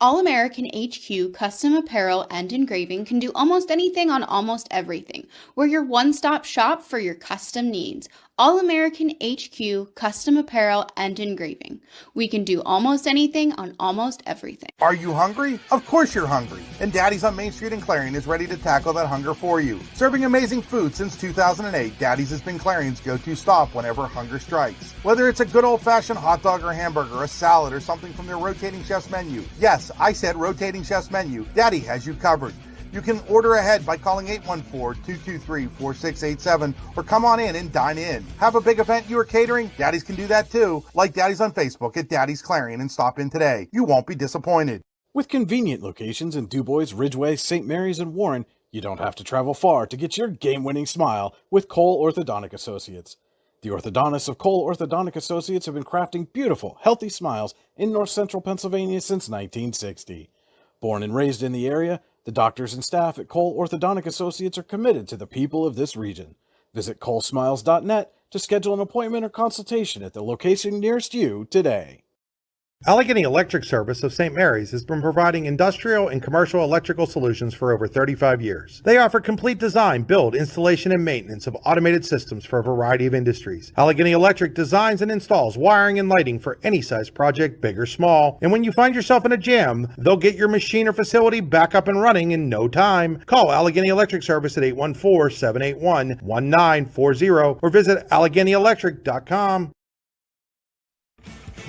All American HQ Custom Apparel and Engraving can do almost anything on almost everything. We're your one-stop shop for your custom needs. All American HQ Custom Apparel and Engraving. We can do almost anything on almost everything. Are you hungry? Of course you're hungry. And Daddy's on Main Street in Clarion is ready to tackle that hunger for you. Serving amazing food since 2008, Daddy's has been Clarion's go-to stop whenever hunger strikes. Whether it's a good old-fashioned hot dog or hamburger, a salad, or something from their rotating chef's menu. Yes, I said rotating chef's menu. Daddy has you covered. You can order ahead by calling 814-223-4687 or come on in and dine in. Have a big event you are catering? Daddy's can do that too. Like Daddy's on Facebook at Daddy's Clarion and stop in today. You won't be disappointed. With convenient locations in DuBois, Ridgeway, St. Mary's, and Warren, you don't have to travel far to get your game-winning smile with Cole Orthodontic Associates. The orthodontists of Cole Orthodontic Associates have been crafting beautiful, healthy smiles in North Central Pennsylvania since 1960. Born and raised in the area, the doctors and staff at Cole Orthodontic Associates are committed to the people of this region. Visit colesmiles.net to schedule an appointment or consultation at the location nearest you today. Allegheny Electric Service of St. Mary's has been providing industrial and commercial electrical solutions for over 35 years. They offer complete design, build, installation, and maintenance of automated systems for a variety of industries. Allegheny Electric designs and installs wiring and lighting for any size project, big or small. And when you find yourself in a jam, they'll get your machine or facility back up and running in no time. Call Allegheny Electric Service at 814-781-1940 or visit AlleghenyElectric.com.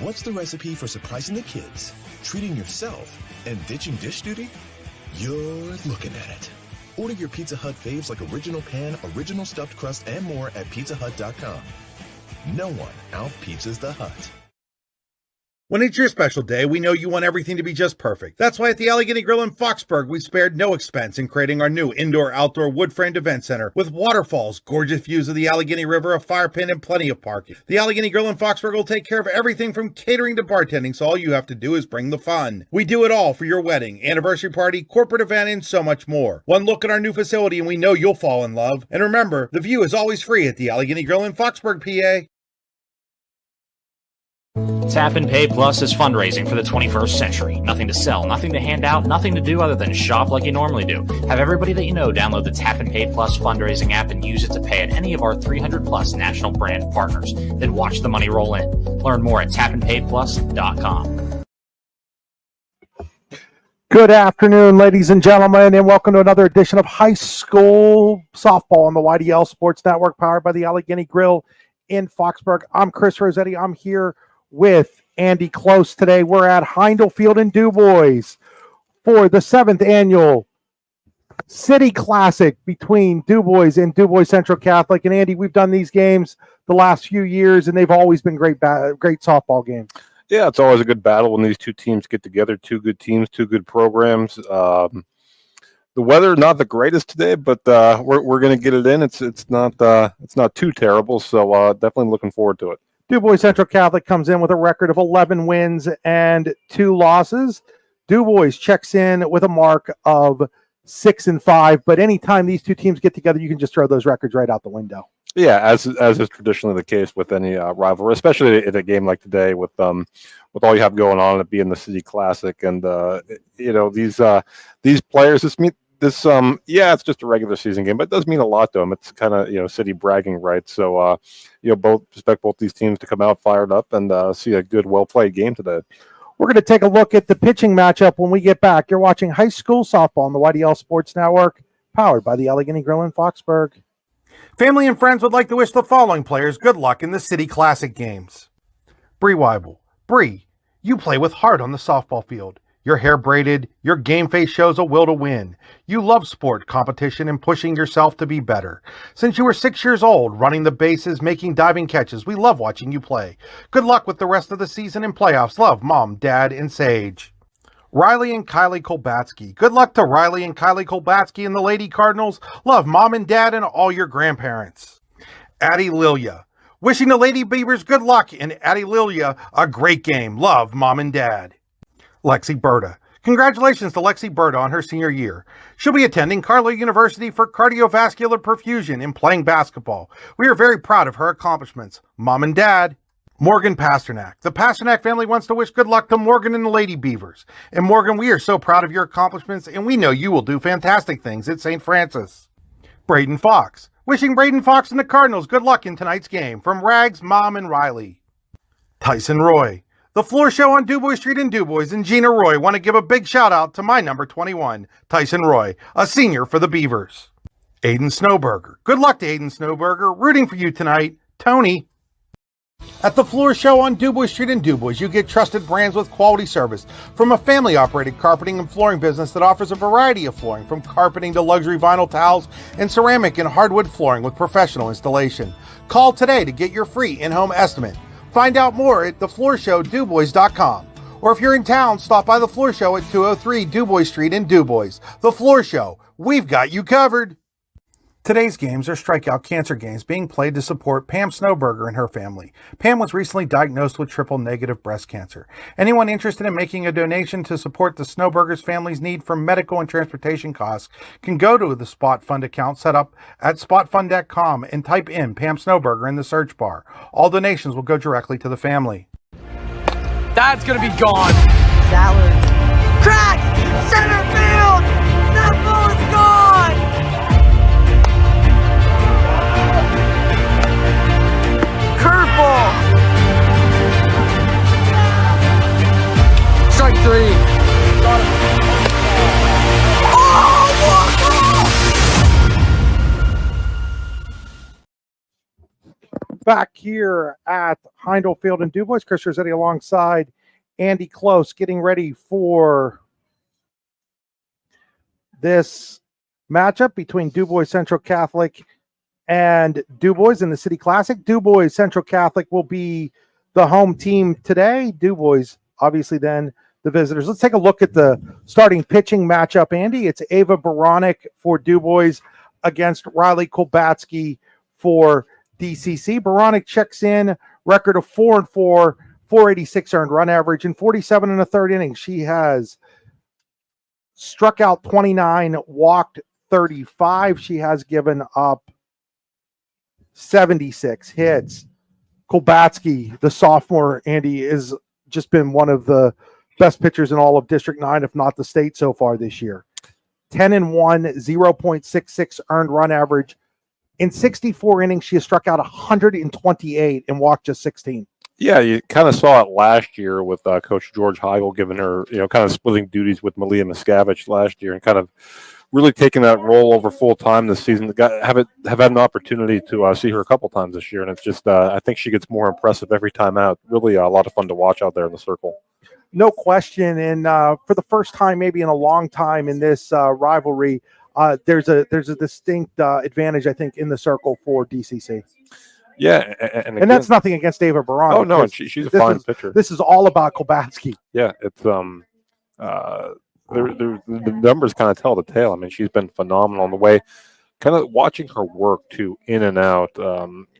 What's the recipe for surprising the kids, treating yourself, and ditching dish duty? You're looking at it. Order your Pizza Hut faves like original pan, original stuffed crust, and more at pizzahut.com. No one out-pizzas the Hut. When it's your special day, we know you want everything to be just perfect. That's why at the Allegheny Grill in Foxburg, we spared no expense in creating our new indoor-outdoor wood-framed event center with waterfalls, gorgeous views of the Allegheny River, a fire pit, and plenty of parking. The Allegheny Grill in Foxburg will take care of everything from catering to bartending, so all you have to do is bring the fun. We do it all for your wedding, anniversary party, corporate event, and so much more. One look at our new facility and we know you'll fall in love. And remember, the view is always free at the Allegheny Grill in Foxburg, PA. Tap and Pay Plus is fundraising for the 21st century. Nothing to sell, nothing to hand out, nothing to do other than shop like you normally do. Have everybody that you know download the Tap and Pay Plus fundraising app and use it to pay at any of our 300 plus national brand partners. Then watch the money roll in. Learn more at tapandpayplus.com. Good afternoon, ladies and gentlemen, and welcome to another edition of High School Softball on the YDL Sports Network, powered by the Allegheny Grill in Foxburg. I'm Chris Rossetti. I'm here with Andy Close today. We're at Heindel Field in DuBois for the 7th annual City Classic between DuBois and DuBois Central Catholic. And Andy, we've done these games the last few years, and they've always been great softball games. Yeah, it's always a good battle when these two teams get together. Two good teams, two good programs. The weather not the greatest today, but we're going to get it in. It's not too terrible, so definitely looking forward to it. DuBois Central Catholic comes in with a record of 11 wins and 2 losses. DuBois checks in with a mark of 6-5, but anytime these two teams get together, you can just throw those records right out the window. Yeah, as is traditionally the case with any rivalry, especially in a game like today with all you have going on, it being the City Classic, and these players. It's just a regular season game, but it does mean a lot to them. It's kind of city bragging rights. So expect both these teams to come out fired up and see a good, well played game today. We're going to take a look at the pitching matchup when we get back. You're watching High School Softball on the YDL Sports Network, powered by the Allegheny Grill in Foxburg. Family and friends would like to wish the following players good luck in the City Classic games. Bree Weibel. Bree, you play with heart on the softball field. Your hair braided, your game face shows a will to win. You love sport, competition, and pushing yourself to be better. Since you were 6 years old, running the bases, making diving catches, we love watching you play. Good luck with the rest of the season and playoffs. Love, Mom, Dad, and Sage. Riley and Kylie Kolbatsky. Good luck to Riley and Kylie Kolbatsky and the Lady Cardinals. Love, Mom and Dad, and all your grandparents. Addie Lilia. Wishing the Lady Beavers good luck, and Addie Lilia a great game. Love, Mom and Dad. Lexi Berta. Congratulations to Lexi Berta on her senior year. She'll be attending Carlow University for cardiovascular perfusion and playing basketball. We are very proud of her accomplishments. Mom and Dad. Morgan Pasternak. The Pasternak family wants to wish good luck to Morgan and the Lady Beavers. And Morgan, we are so proud of your accomplishments, and we know you will do fantastic things at St. Francis. Braden Fox. Wishing Braden Fox and the Cardinals good luck in tonight's game from Rags, Mom, and Riley. Tyson Roy. The floor show on DuBois Street in DuBois and Gina Roy want to give a big shout out to my number 21, Tyson Roy, a senior for the Beavers. Aiden Snowberger. Good luck to Aiden Snowberger. Rooting for you tonight, Tony. At the floor show on DuBois Street in DuBois, you get trusted brands with quality service from a family-operated carpeting and flooring business that offers a variety of flooring, from carpeting to luxury vinyl towels and ceramic and hardwood flooring with professional installation. Call today to get your free in-home estimate. Find out more at thefloorshowdubois.com. Or if you're in town, stop by the floor show at 203 DuBois Street in DuBois. The floor show, we've got you covered. Today's games are strikeout cancer games being played to support Pam Snowberger and her family. Pam was recently diagnosed with triple-negative breast cancer. Anyone interested in making a donation to support the Snowberger's family's need for medical and transportation costs can go to the Spot Fund account set up at spotfund.com and type in Pam Snowberger in the search bar. All donations will go directly to the family. That's gonna be gone. Salad. Crack! Center field! That ball is gone! Curveball! Strike three. Back here at Heindel Field in DuBois, Chris Rossetti alongside Andy Close, getting ready for this matchup between DuBois Central Catholic and DuBois in the City Classic. DuBois Central Catholic will be the home team today. DuBois, obviously, then the visitors. Let's take a look at the starting pitching matchup, Andy. It's Ava Baranek for DuBois against Riley Kolbatsky for DCC. Baranek checks in, record of 4-4, 486 earned run average in 47 and a third innings. She has struck out 29, walked 35. She has given up 76 hits. Kolbatsky, the sophomore, Andy, has just been one of the best pitchers in all of District 9, if not the state so far this year. 10-1, 0.66 earned run average. In 64 innings, she has struck out 128 and walked just 16. Yeah, you kind of saw it last year with Coach George Heigl giving her, kind of splitting duties with Malia Miscavige last year and kind of really taking that role over full time this season. Have had an opportunity to see her a couple times this year, and it's just I think she gets more impressive every time out. Really a lot of fun to watch out there in the circle. No question, and for the first time maybe in a long time in this rivalry, there's a distinct advantage, I think, in the circle for DCC. Yeah, and again, that's nothing against Ava Baranek. Oh no, she's a fine pitcher. This is all about Kolbatsky. Yeah, it's the numbers kind of tell the tale. I mean, she's been phenomenal in the way, kind of watching her work too, in and out.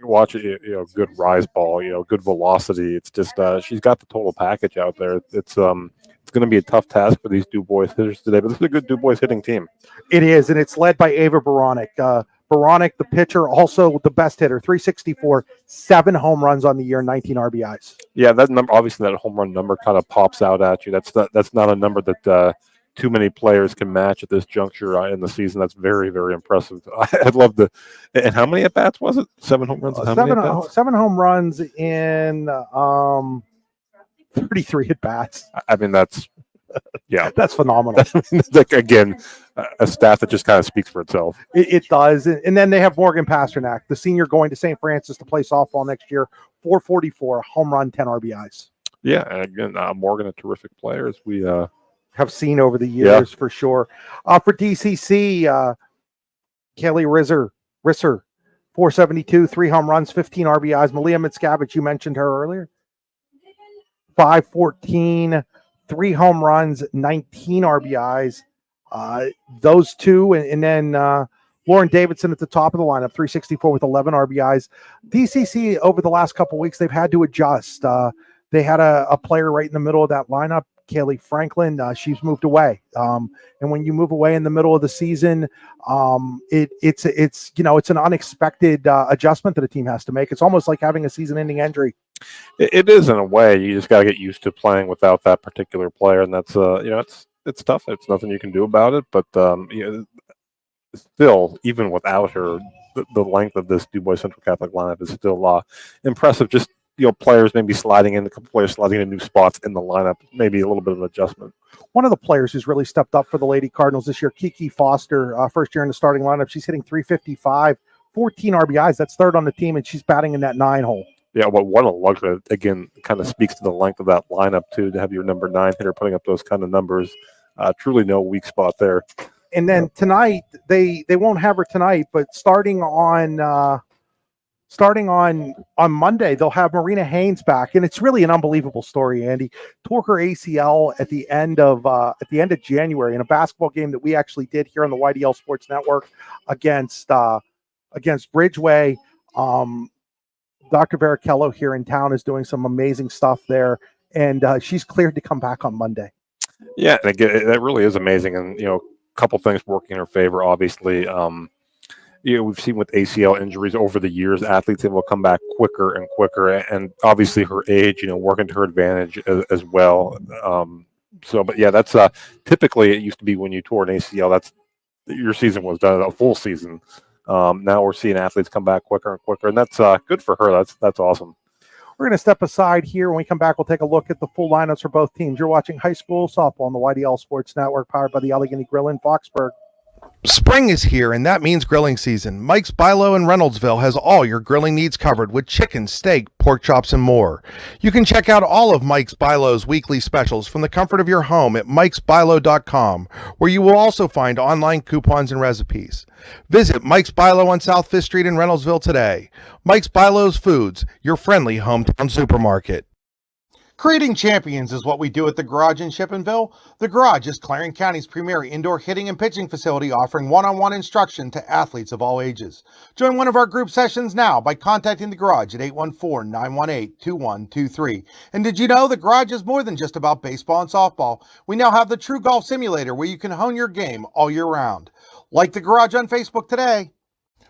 Watching good rise ball, good velocity. It's just she's got the total package out there. It's going to be a tough task for these DuBois hitters today, but this is a good DuBois hitting team. It is, and it's led by Ava Baranek. Baranek, the pitcher, also the best hitter, 364, 7 home runs on the year, 19 RBIs. Yeah, that number, obviously, that home run number kind of pops out at you. That's not a number that too many players can match at this juncture in the season. That's very, very impressive. I'd love to. And how many at bats was it? 7 home runs. Seven home runs in 33 at bats. I mean, that's. Yeah, that's phenomenal. Again, a stat that just kind of speaks for itself. It does. And then they have Morgan Pasternak, the senior, going to St. Francis to play softball next year. 444, home run, 10 RBIs. Yeah, and again, Morgan, a terrific player, as we have seen over the years, for sure. For DCC, Kaylee Risser, 472, 3 home runs, 15 RBIs. Malia Miscavige, you mentioned her earlier. 514. 3 home runs, 19 RBIs. Those two, and then Lauren Davidson at the top of the lineup, 364 with 11 RBIs. DCC, over the last couple of weeks, they've had to adjust. They had a player right in the middle of that lineup, Kaylee Franklin. She's moved away. And when you move away in the middle of the season, it's an unexpected adjustment that a team has to make. It's almost like having a season-ending injury. It is in a way. You just got to get used to playing without that particular player, and that's it's tough. It's nothing you can do about it. But still, even without her, the length of this DuBois Central Catholic lineup is still impressive. Just players maybe sliding in, a couple players sliding in new spots in the lineup, maybe a little bit of an adjustment. One of the players who's really stepped up for the Lady Cardinals this year, Kiki Foster, first year in the starting lineup. She's hitting .355, 14 RBIs. That's third on the team, and she's batting in that 9 hole. Yeah, but what a luxury. Again, kind of speaks to the length of that lineup, too, to have your number 9 hitter putting up those kind of numbers. Truly no weak spot there. And then tonight, they won't have her tonight, but starting on Monday, they'll have Marina Haynes back, and it's really an unbelievable story. Andy tore her ACL at the end of January in a basketball game that we actually did here on the YDL Sports Network against Ridgeway. Dr. Varichello here in town is doing some amazing stuff there, and she's cleared to come back on Monday. Yeah, and again, that really is amazing, and a couple things working in her favor. Obviously, we've seen with ACL injuries over the years, athletes will come back quicker and quicker, and obviously her age, working to her advantage as well. But yeah, that's typically it used to be when you tore an ACL, that's your season was done, a full season. Now we're seeing athletes come back quicker and quicker, and that's good for her. That's awesome. We're going to step aside here. When we come back, we'll take a look at the full lineups for both teams. You're watching high school softball on the YDL Sports Network, powered by the Allegheny Grill in Foxburg. Spring is here, and that means grilling season. Mike's Bilo in Reynoldsville has all your grilling needs covered with chicken, steak, pork chops, and more. You can check out all of Mike's Bilo's weekly specials from the comfort of your home at mikesbilo.com, where you will also find online coupons and recipes. Visit Mike's Bilo on South 5th Street in Reynoldsville today. Mike's Bilo's Foods, your friendly hometown supermarket. Creating champions is what we do at the Garage in Shippenville. The Garage is Clarendon County's premier indoor hitting and pitching facility, offering one-on-one instruction to athletes of all ages. Join one of our group sessions now by contacting the Garage at 814-918-2123. And did you know the Garage is more than just about baseball and softball? We now have the True Golf Simulator, where you can hone your game all year round. Like the Garage on Facebook today.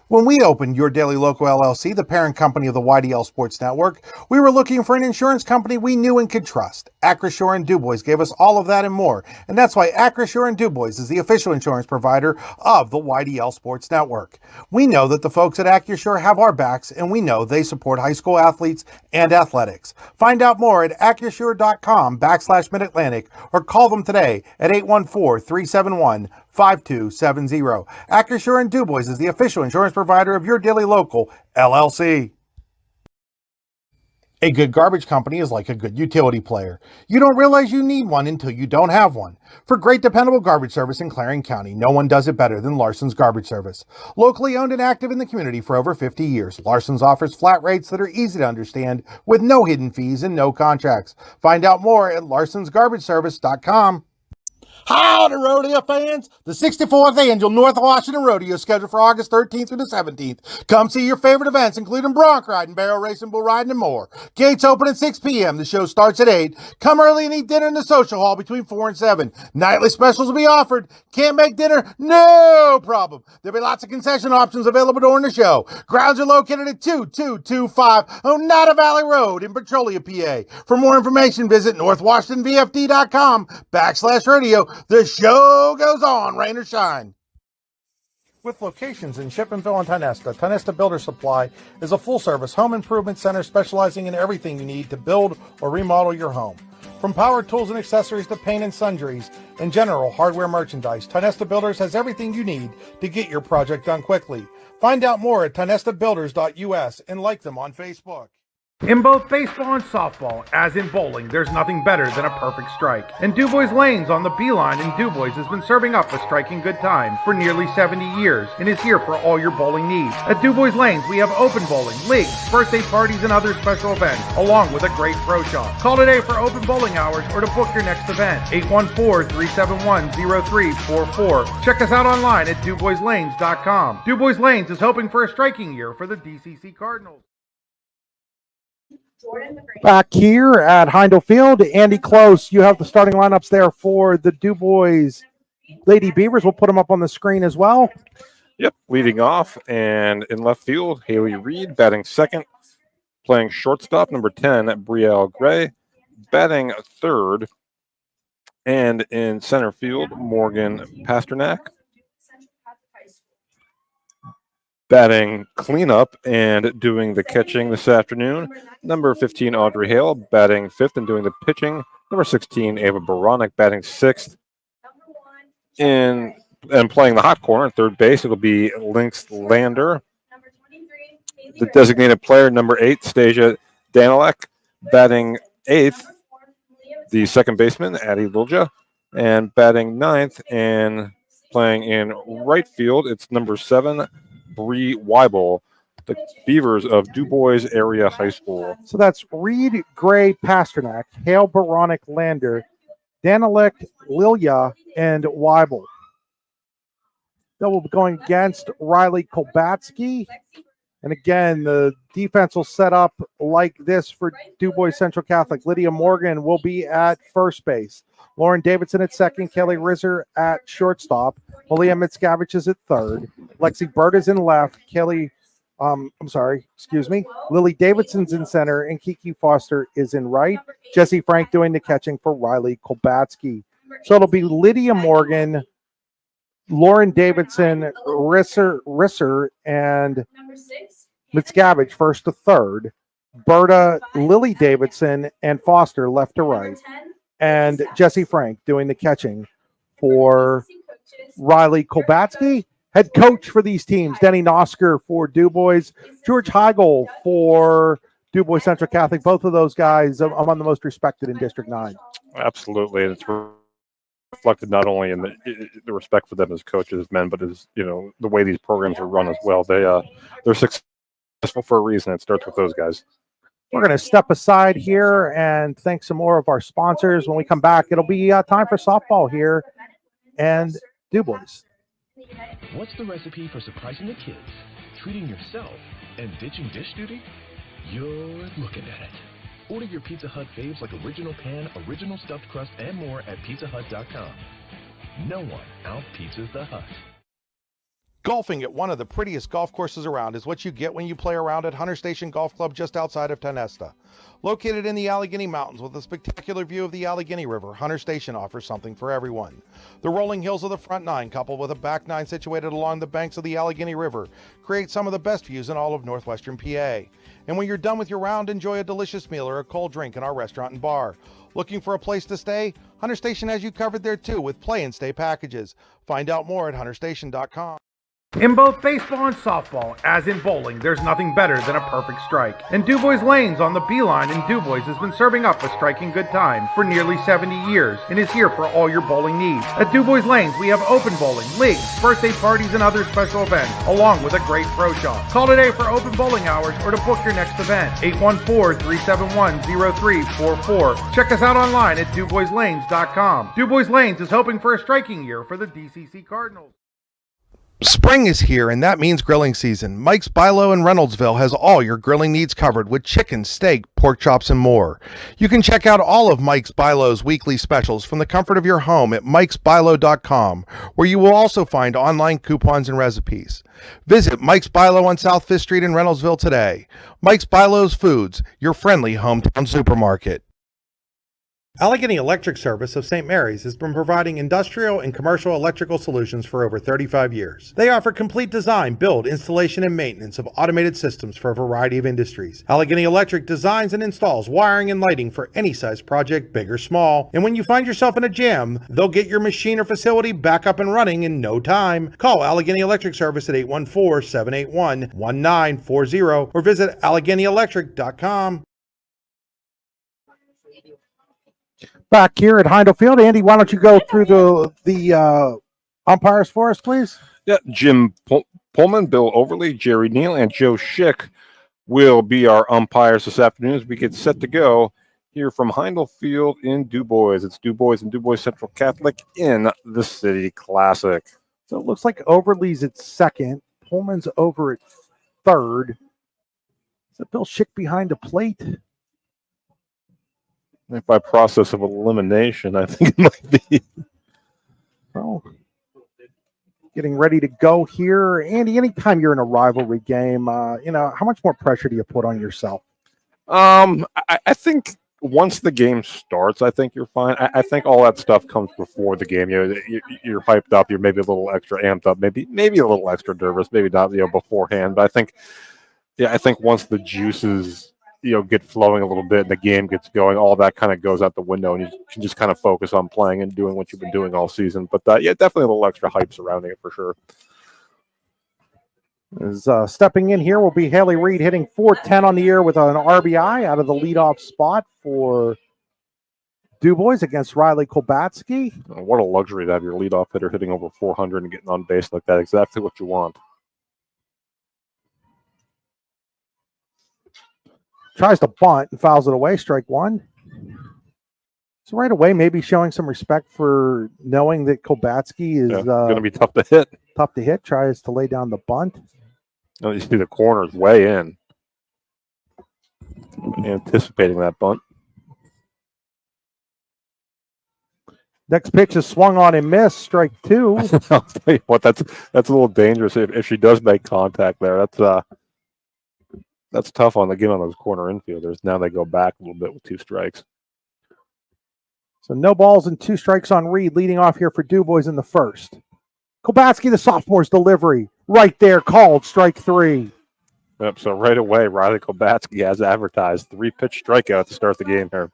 When we opened Your Daily Local LLC, the parent company of the YDL Sports Network, we were looking for an insurance company we knew and could trust. Acrisure and DuBois gave us all of that and more, and that's why Acrisure and DuBois is the official insurance provider of the YDL Sports Network. We know that the folks at Acrisure have our backs, and we know they support high school athletes and athletics. Find out more at acrisure.com/Mid-Atlantic or call them today at 814-371-5270. Acrisure and DuBois is the official insurance provider of Your Daily Local LLC. A good garbage company is like a good utility player. You don't realize you need one until you don't have one. For great dependable garbage service in Clarendon County, no one does it better than Larson's Garbage Service. Locally owned and active in the community for over 50 years, Larson's offers flat rates that are easy to understand with no hidden fees and no contracts. Find out more at larsonsgarbageservice.com. Howdy, rodeo fans! The 64th Annual North Washington Rodeo is scheduled for August 13th through the 17th. Come see your favorite events, including bronc riding, barrel racing, bull riding, and more. Gates open at 6 p.m. The show starts at 8. Come early and eat dinner in the social hall between 4 and 7. Nightly specials will be offered. Can't make dinner? No problem. There'll be lots of concession options available during the show. Grounds are located at 2225 Oneida Valley Road in Petrolia, PA. For more information, visit northwashingtonvfd.com/radio. The show goes on, rain or shine. With locations in Shippenville and Tonesta Builder Supply is a full-service home improvement center specializing in everything you need to build or remodel your home. From power tools and accessories to paint and sundries and general hardware merchandise, Tonesta Builders has everything you need to get your project done quickly. Find out more at tonestabuilders.us and like them on Facebook. In both baseball and softball, as in bowling, there's nothing better than a perfect strike. And DuBois Lanes on the Beeline in DuBois has been serving up a striking good time for nearly 70 years and is here for all your bowling needs. At DuBois Lanes, we have open bowling, leagues, birthday parties, and other special events, along with a great pro shop. Call today for open bowling hours or to book your next event. 814-371-0344. Check us out online at DuBoisLanes.com. DuBois Lanes is hoping for a striking year for the DCC Cardinals. Back here at Heindel Field, Andy Close, you have the starting lineups there for the DuBois Lady Beavers. We'll put them up on the screen as well. Yep, leading off, and in left field, Haley Reed batting second. Playing shortstop, number 10, Brielle Gray. Batting third. And in center field, Morgan Pasternak. Batting cleanup and doing the catching this afternoon, number 15, Audrey Hale. Batting fifth and doing the pitching, number 16, Ava Baranek. Batting sixth. And playing the hot corner, third base, it'll be Lynx Lander. The designated player, number 8, Stasia Danilek. Batting eighth, the second baseman, Addie Lilja. And batting ninth and playing in right field, it's number 7, Bree Weibel, the Beavers of DuBois Area High School. So that's Reed, Gray, Pasternak, Hale, Baronic, Lander, Danilek, Lilia, and Weibel. They will be going against Riley Kolbatsky. And again, the defense will set up like this for DuBois Central Catholic. Lydia Morgan will be at first base. Lauren Davidson at second. Kelly Rizzer at shortstop. Malia Mitscavich is at third. Lexi Bird is in left. Lily Davidson's in center. And Kiki Foster is in right. Jesse Frank doing the catching for Riley Kolbatsky. So it'll be Lydia Morgan, Lauren Davidson, Risser, and Mitscavich first to third. Berta, Lily Davidson, and Foster left to right. And Jesse Frank doing the catching for Riley Kolbatsky. Head coach for these teams, Denny Nosker for DuBois, George Heigl for DuBois Central Catholic. Both of those guys among the most respected in District 9. Absolutely. And it's reflected not only in the respect for them as coaches, as men, but as the way these programs are run as well. They're successful for a reason. It starts with those guys. We're going to step aside here and thank some more of our sponsors. When we come back, it'll be time for softball here and DuBois. What's the recipe for surprising the kids, treating yourself, and ditching dish duty? You're looking at it. Order your Pizza Hut faves like original pan, original stuffed crust, and more at pizzahut.com. No one out-pizzas the Hut. Golfing at one of the prettiest golf courses around is what you get when you play around at Hunter Station Golf Club just outside of Tonesta. Located in the Allegheny Mountains with a spectacular view of the Allegheny River, Hunter Station offers something for everyone. The rolling hills of the front nine, coupled with a back nine situated along the banks of the Allegheny River, create some of the best views in all of northwestern PA. And when you're done with your round, enjoy a delicious meal or a cold drink in our restaurant and bar. Looking for a place to stay? Hunter Station has you covered there too with play and stay packages. Find out more at hunterstation.com. In both baseball and softball, as in bowling, there's nothing better than a perfect strike. And DuBois Lanes on the Beeline in DuBois has been serving up a striking good time for nearly 70 years and is here for all your bowling needs. At DuBois Lanes, we have open bowling, leagues, birthday parties, and other special events, along with a great pro shop. Call today for open bowling hours or to book your next event. 814-371-0344. Check us out online at DuBoisLanes.com. DuBois Lanes is hoping for a striking year for the DCC Cardinals. Spring is here, and that means grilling season. Mike's Bilo in Reynoldsville has all your grilling needs covered with chicken, steak, pork chops, and more. You can check out all of Mike's Bilo's weekly specials from the comfort of your home at mikesbilo.com, where you will also find online coupons and recipes. Visit Mike's Bilo on South 5th Street in Reynoldsville today. Mike's Bilo's Foods, your friendly hometown supermarket. Allegheny Electric Service of St. Mary's has been providing industrial and commercial electrical solutions for over 35 years. They offer complete design, build, installation, and maintenance of automated systems for a variety of industries. Allegheny Electric designs and installs wiring and lighting for any size project, big or small. And when you find yourself in a jam, they'll get your machine or facility back up and running in no time. Call Allegheny Electric Service at 814-781-1940 or visit AlleghenyElectric.com. Back here at Heindel Field, Andy, why don't you go through the umpires for us, please? Yeah, Jim Pullman, Bill Overly, Jerry Neal, and Joe Schick will be our umpires this afternoon as we get set to go here from Heindel Field in DuBois. It's DuBois and DuBois Central Catholic in the City Classic. So it looks like Overly's at second. Pullman's over at third. Is that Bill Schick behind the plate? By process of elimination, I think it might be. Well, getting ready to go here. Andy, anytime you're in a rivalry game, how much more pressure do you put on yourself? I think once the game starts, I think you're fine. I think all that stuff comes before the game. You're hyped up. You're maybe a little extra amped up. Maybe a little extra nervous. Maybe not. Beforehand. But I think once the juices get flowing a little bit and the game gets going, all that kind of goes out the window, and you can just kind of focus on playing and doing what you've been doing all season. But definitely a little extra hype surrounding it for sure. Is stepping in here will be Haley Reed, hitting .410 on the year with an RBI out of the leadoff spot for DuBois against Riley Kolbatsky. What a luxury to have your leadoff hitter hitting over 400 and getting on base like that. Exactly what you want. Tries to bunt and fouls it away, strike one. So right away, maybe showing some respect for knowing that Kolbatsky is going to be tough to hit. Tough to hit. Tries to lay down the bunt. You see the corners way in. Anticipating that bunt. Next pitch is swung on and missed, strike two. I'll tell you what, that's a little dangerous if she does make contact there. That's tough on those corner infielders. Now they go back a little bit with 2 strikes. So no balls and 2 strikes on Reed, leading off here for DuBois in the first. Kolbatsky, the sophomore's delivery, right there, called strike 3. Yep. So right away, Riley Kolbatsky has advertised 3-pitch strikeout to start the game here.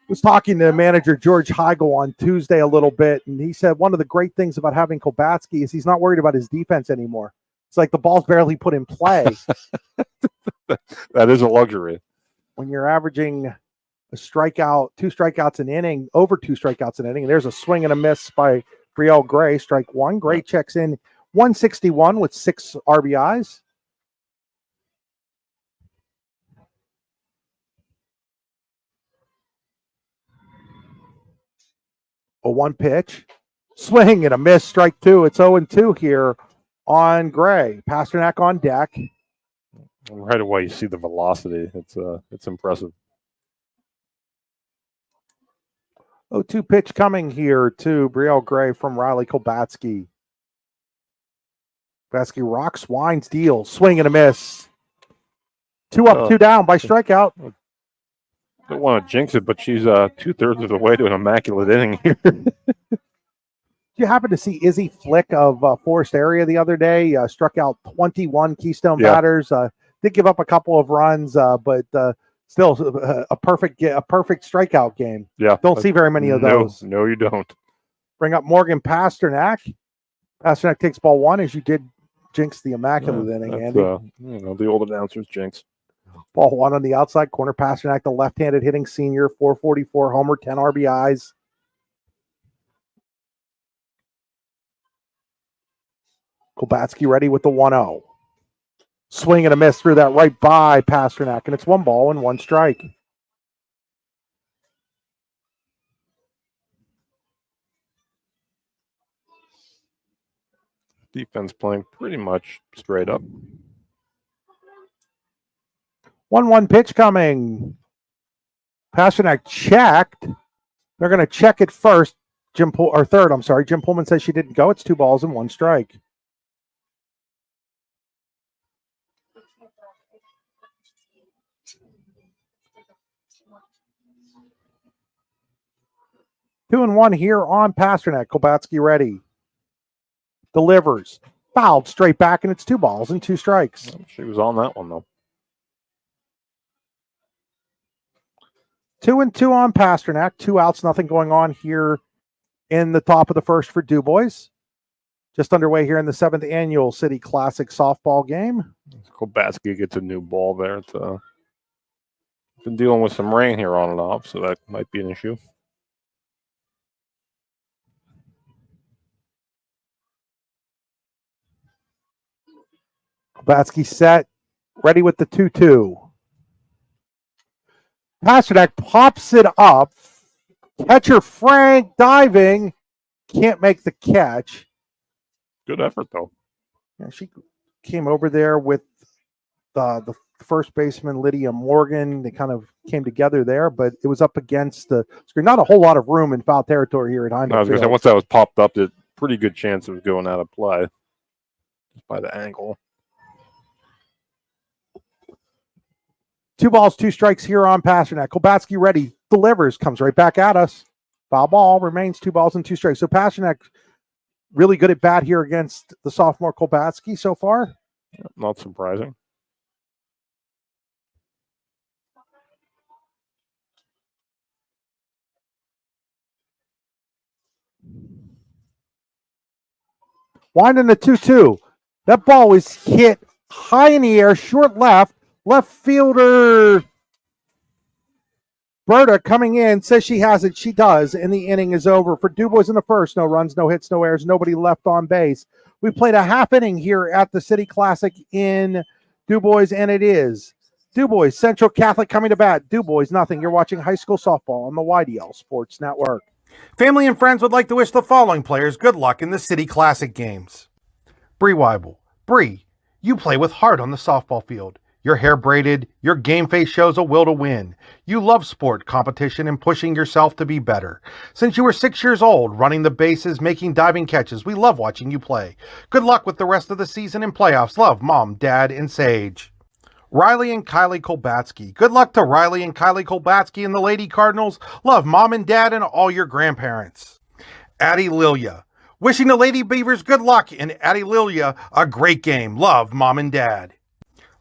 Was talking to manager George Heigl on Tuesday a little bit, and he said one of the great things about having Kolbatsky is he's not worried about his defense anymore. It's like the ball's barely put in play. That is a luxury. When you're averaging a strikeout, 2 strikeouts an inning, over 2 strikeouts an inning, and there's a swing and a miss by Brielle Gray, strike 1. Gray checks in 161 with 6 RBIs. A 1 pitch, swing and a miss, strike 2. It's 0-2 here on Gray. Pasternak on deck. Right away, you see the velocity. It's impressive. 0-2 pitch coming here to Brielle Gray from Riley Kolbatsky. Kolbatsky rocks, winds, deals, swing and a miss. 2 up, 2 down by strikeout. Don't want to jinx it, but she's 2/3 of the way to an immaculate inning here. You happen to see Izzy Flick of Forest Area the other day? Struck out 21 Keystone batters. Did give up a couple of runs, but still a perfect strikeout game. Yeah, don't see very many of those. No, you don't. Bring up Morgan Pasternak. Pasternak takes ball 1 as you did jinx the immaculate inning, Andy. The old announcers jinx. Ball 1 on the outside corner. Pasternak, the left-handed hitting senior, 444 homer, 10 RBIs. Kolbatsky ready with the 1-0. Swing and a miss through that right by Pasternak, and it's 1 ball and 1 strike. Defense playing pretty much straight up. 1-1 pitch coming. Pasternak checked. They're going to check it first. Third, I'm sorry. Jim Pullman says she didn't go. It's 2 balls and 1 strike. Two and 1 here on Pasternak. Kolbatsky ready. Delivers. Fouled straight back, and it's 2 balls and 2 strikes. She was on that one, though. 2-2 on Pasternak. 2 outs, nothing going on here in the top of the first for DuBois. Just underway here in the 7th annual City Classic softball game. Kolbatsky gets a new ball there. It's been dealing with some rain here on and off, so that might be an issue. Kolbatsky set, ready with the 2-2. Pasternak pops it up. Catcher Frank diving. Can't make the catch. Good effort, though. Yeah, she came over there with the first baseman, Lydia Morgan. They kind of came together there, but it was up against the screen. Not a whole lot of room in foul territory here at Heimdall. I was going to say, once that was popped up, there's a pretty good chance it was going out of play just by the angle. 2 balls, 2 strikes here on Pasternak. Kolbatsky ready, delivers, comes right back at us. Foul ball, remains 2 balls and 2 strikes. So Pasternak really good at bat here against the sophomore Kolbatsky so far. Not surprising. Winding the 2-2. That ball was hit high in the air, short left. Left fielder Berta coming in, says she has it. She does, and the inning is over. For DuBois in the first, no runs, no hits, no errors, nobody left on base. We played a half inning here at the City Classic in DuBois, and it is DuBois Central Catholic coming to bat. DuBois, nothing. You're watching high school softball on the YDL Sports Network. Family and friends would like to wish the following players good luck in the City Classic games. Bree Weibel. Bree, you play with heart on the softball field. Your hair braided, your game face shows a will to win. You love sport, competition, and pushing yourself to be better. Since you were 6 years old, running the bases, making diving catches, we love watching you play. Good luck with the rest of the season and playoffs. Love, Mom, Dad, and Sage. Riley and Kylie Kolbatsky. Good luck to Riley and Kylie Kolbatsky and the Lady Cardinals. Love, Mom and Dad, and all your grandparents. Addie Lilia. Wishing the Lady Beavers good luck, and Addie Lilia a great game. Love, Mom and Dad.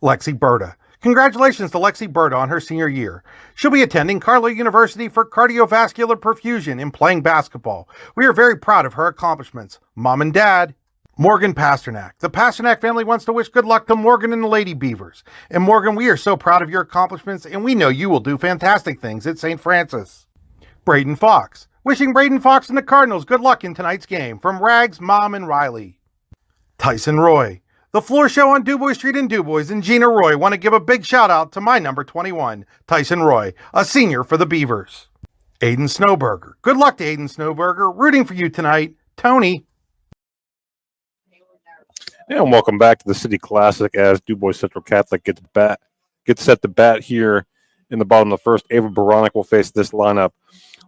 Lexi Berta. Congratulations to Lexi Berta on her senior year. She'll be attending Carlow University for cardiovascular perfusion and playing basketball. We are very proud of her accomplishments. Mom and Dad. Morgan Pasternak. The Pasternak family wants to wish good luck to Morgan and the Lady Beavers. And Morgan, we are so proud of your accomplishments, and we know you will do fantastic things at St. Francis. Braden Fox. Wishing Braden Fox and the Cardinals good luck in tonight's game. From Rags, Mom, and Riley. Tyson Roy. The Floor Show on DuBois Street in DuBois and Gina Roy want to give a big shout out to my number 21, Tyson Roy, a senior for the Beavers. Aiden Snowberger. Good luck to Aiden Snowberger. Rooting for you tonight, Tony. And welcome back to the City Classic as DuBois Central Catholic gets set to bat here in the bottom of the first. Ava Baronic will face this lineup.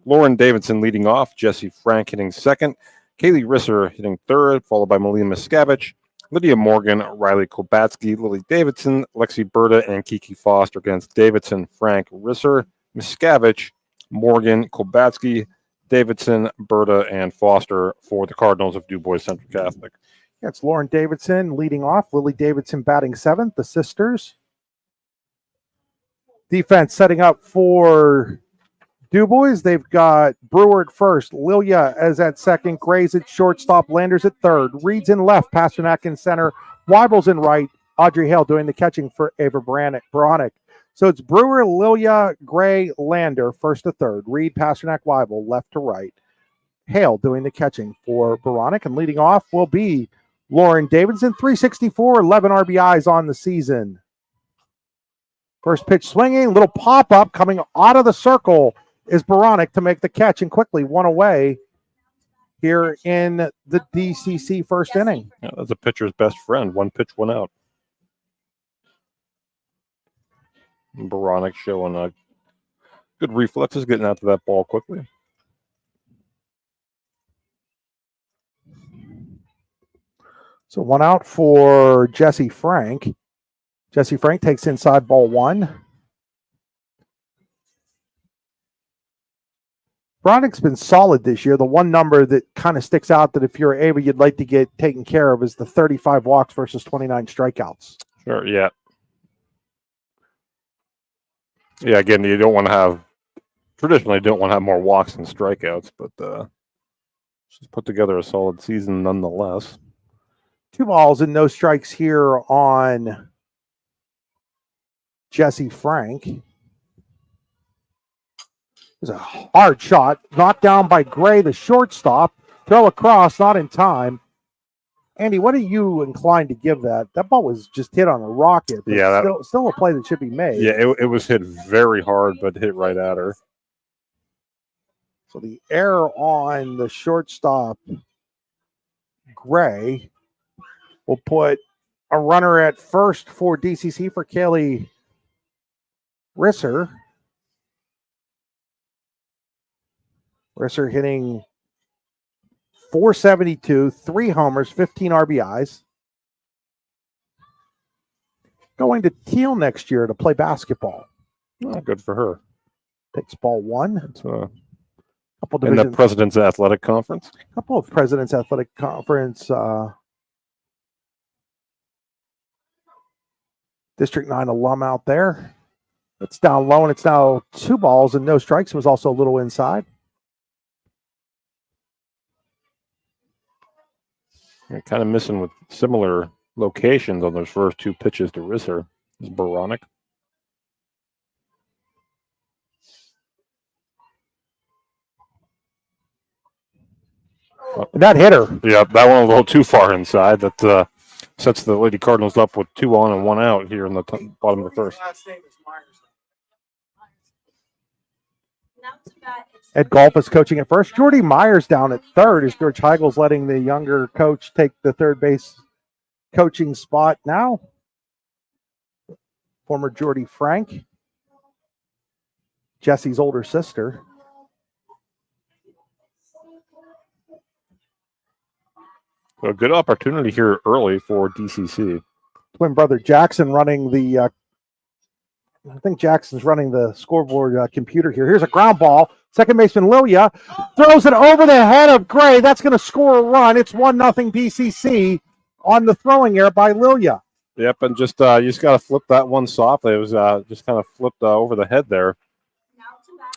Lauren Davidson leading off, Jesse Frank hitting second, Kaylee Risser hitting third, followed by Melina Miscavige, Lydia Morgan, Riley Kolbatsky, Lily Davidson, Lexi Berta, and Kiki Foster against Davidson, Frank, Risser, Miscavige, Morgan, Kolbatsky, Davidson, Berta, and Foster for the Cardinals of DuBois Central Catholic. It's Lauren Davidson leading off. Lily Davidson batting seventh. The sisters. Defense setting up for DuBois. They've got Brewer at first. Lilia as at second. Gray's at shortstop. Landers at third. Reed's in left. Pasternak in center. Weibel's in right. Audrey Hale doing the catching for Ava Baronic. So it's Brewer, Lilia, Gray, Lander, first to third. Reed, Pasternak, Weibel, left to right. Hale doing the catching for Baronic. And leading off will be Lauren Davidson, 364, 11 RBIs on the season. First pitch swinging, little pop-up coming out of the circle is Baronic to make the catch and quickly one away here in the DCC first inning. Yeah, that's a pitcher's best friend. One pitch, one out. And Baronic showing good reflexes, getting out to that ball quickly. So one out for Jesse Frank. Jesse Frank takes inside ball one. Baronic's been solid this year. The one number that kind of sticks out that if you're Ava, you'd like to get taken care of is the 35 walks versus 29 strikeouts. Sure, yeah. Yeah, again, you don't want to have, traditionally don't want to have more walks than strikeouts, but she's put together a solid season nonetheless. 2 balls and no strikes here on Jesse Frank. There's a hard shot, knocked down by Gray, the shortstop. Throw across, not in time. Andy, what are you inclined to give that? That ball was just hit on a rocket. But yeah, still a play that should be made. Yeah, it was hit very hard, but hit right at her. So the error on the shortstop, Gray, will put a runner at first for DCC for Kaylee Risser. Risser hitting .472, 3 homers, 15 RBIs. Going to Teal next year to play basketball. Oh, good for her. Takes ball one. It's, Couple in the divisions. President's Athletic Conference. Couple of President's Athletic Conference District 9 alum out there. It's down low, and it's now 2 balls and no strikes. It was also a little inside. You're kind of missing with similar locations on those first 2 pitches to Risser. Is Boronic. And that hit her. Yeah, that one a little too far inside. That sets the Lady Cardinals up with 2 on and 1 out here in the bottom of the first. Ed Golf is coaching at first. Jordy Myers down at third as George Heigel's letting the younger coach take the third base coaching spot now. Former Jordy Frank, Jesse's older sister. A good opportunity here early for DCC. Twin brother Jackson running the I think Jackson's running the scoreboard computer here. Here's a ground ball. Second baseman Lilia throws it over the head of Gray. That's going to score a run. It's 1-0 DCC on the throwing error by Lilia. Yep, and just you just got to flip that one softly. It was just kind of flipped over the head there.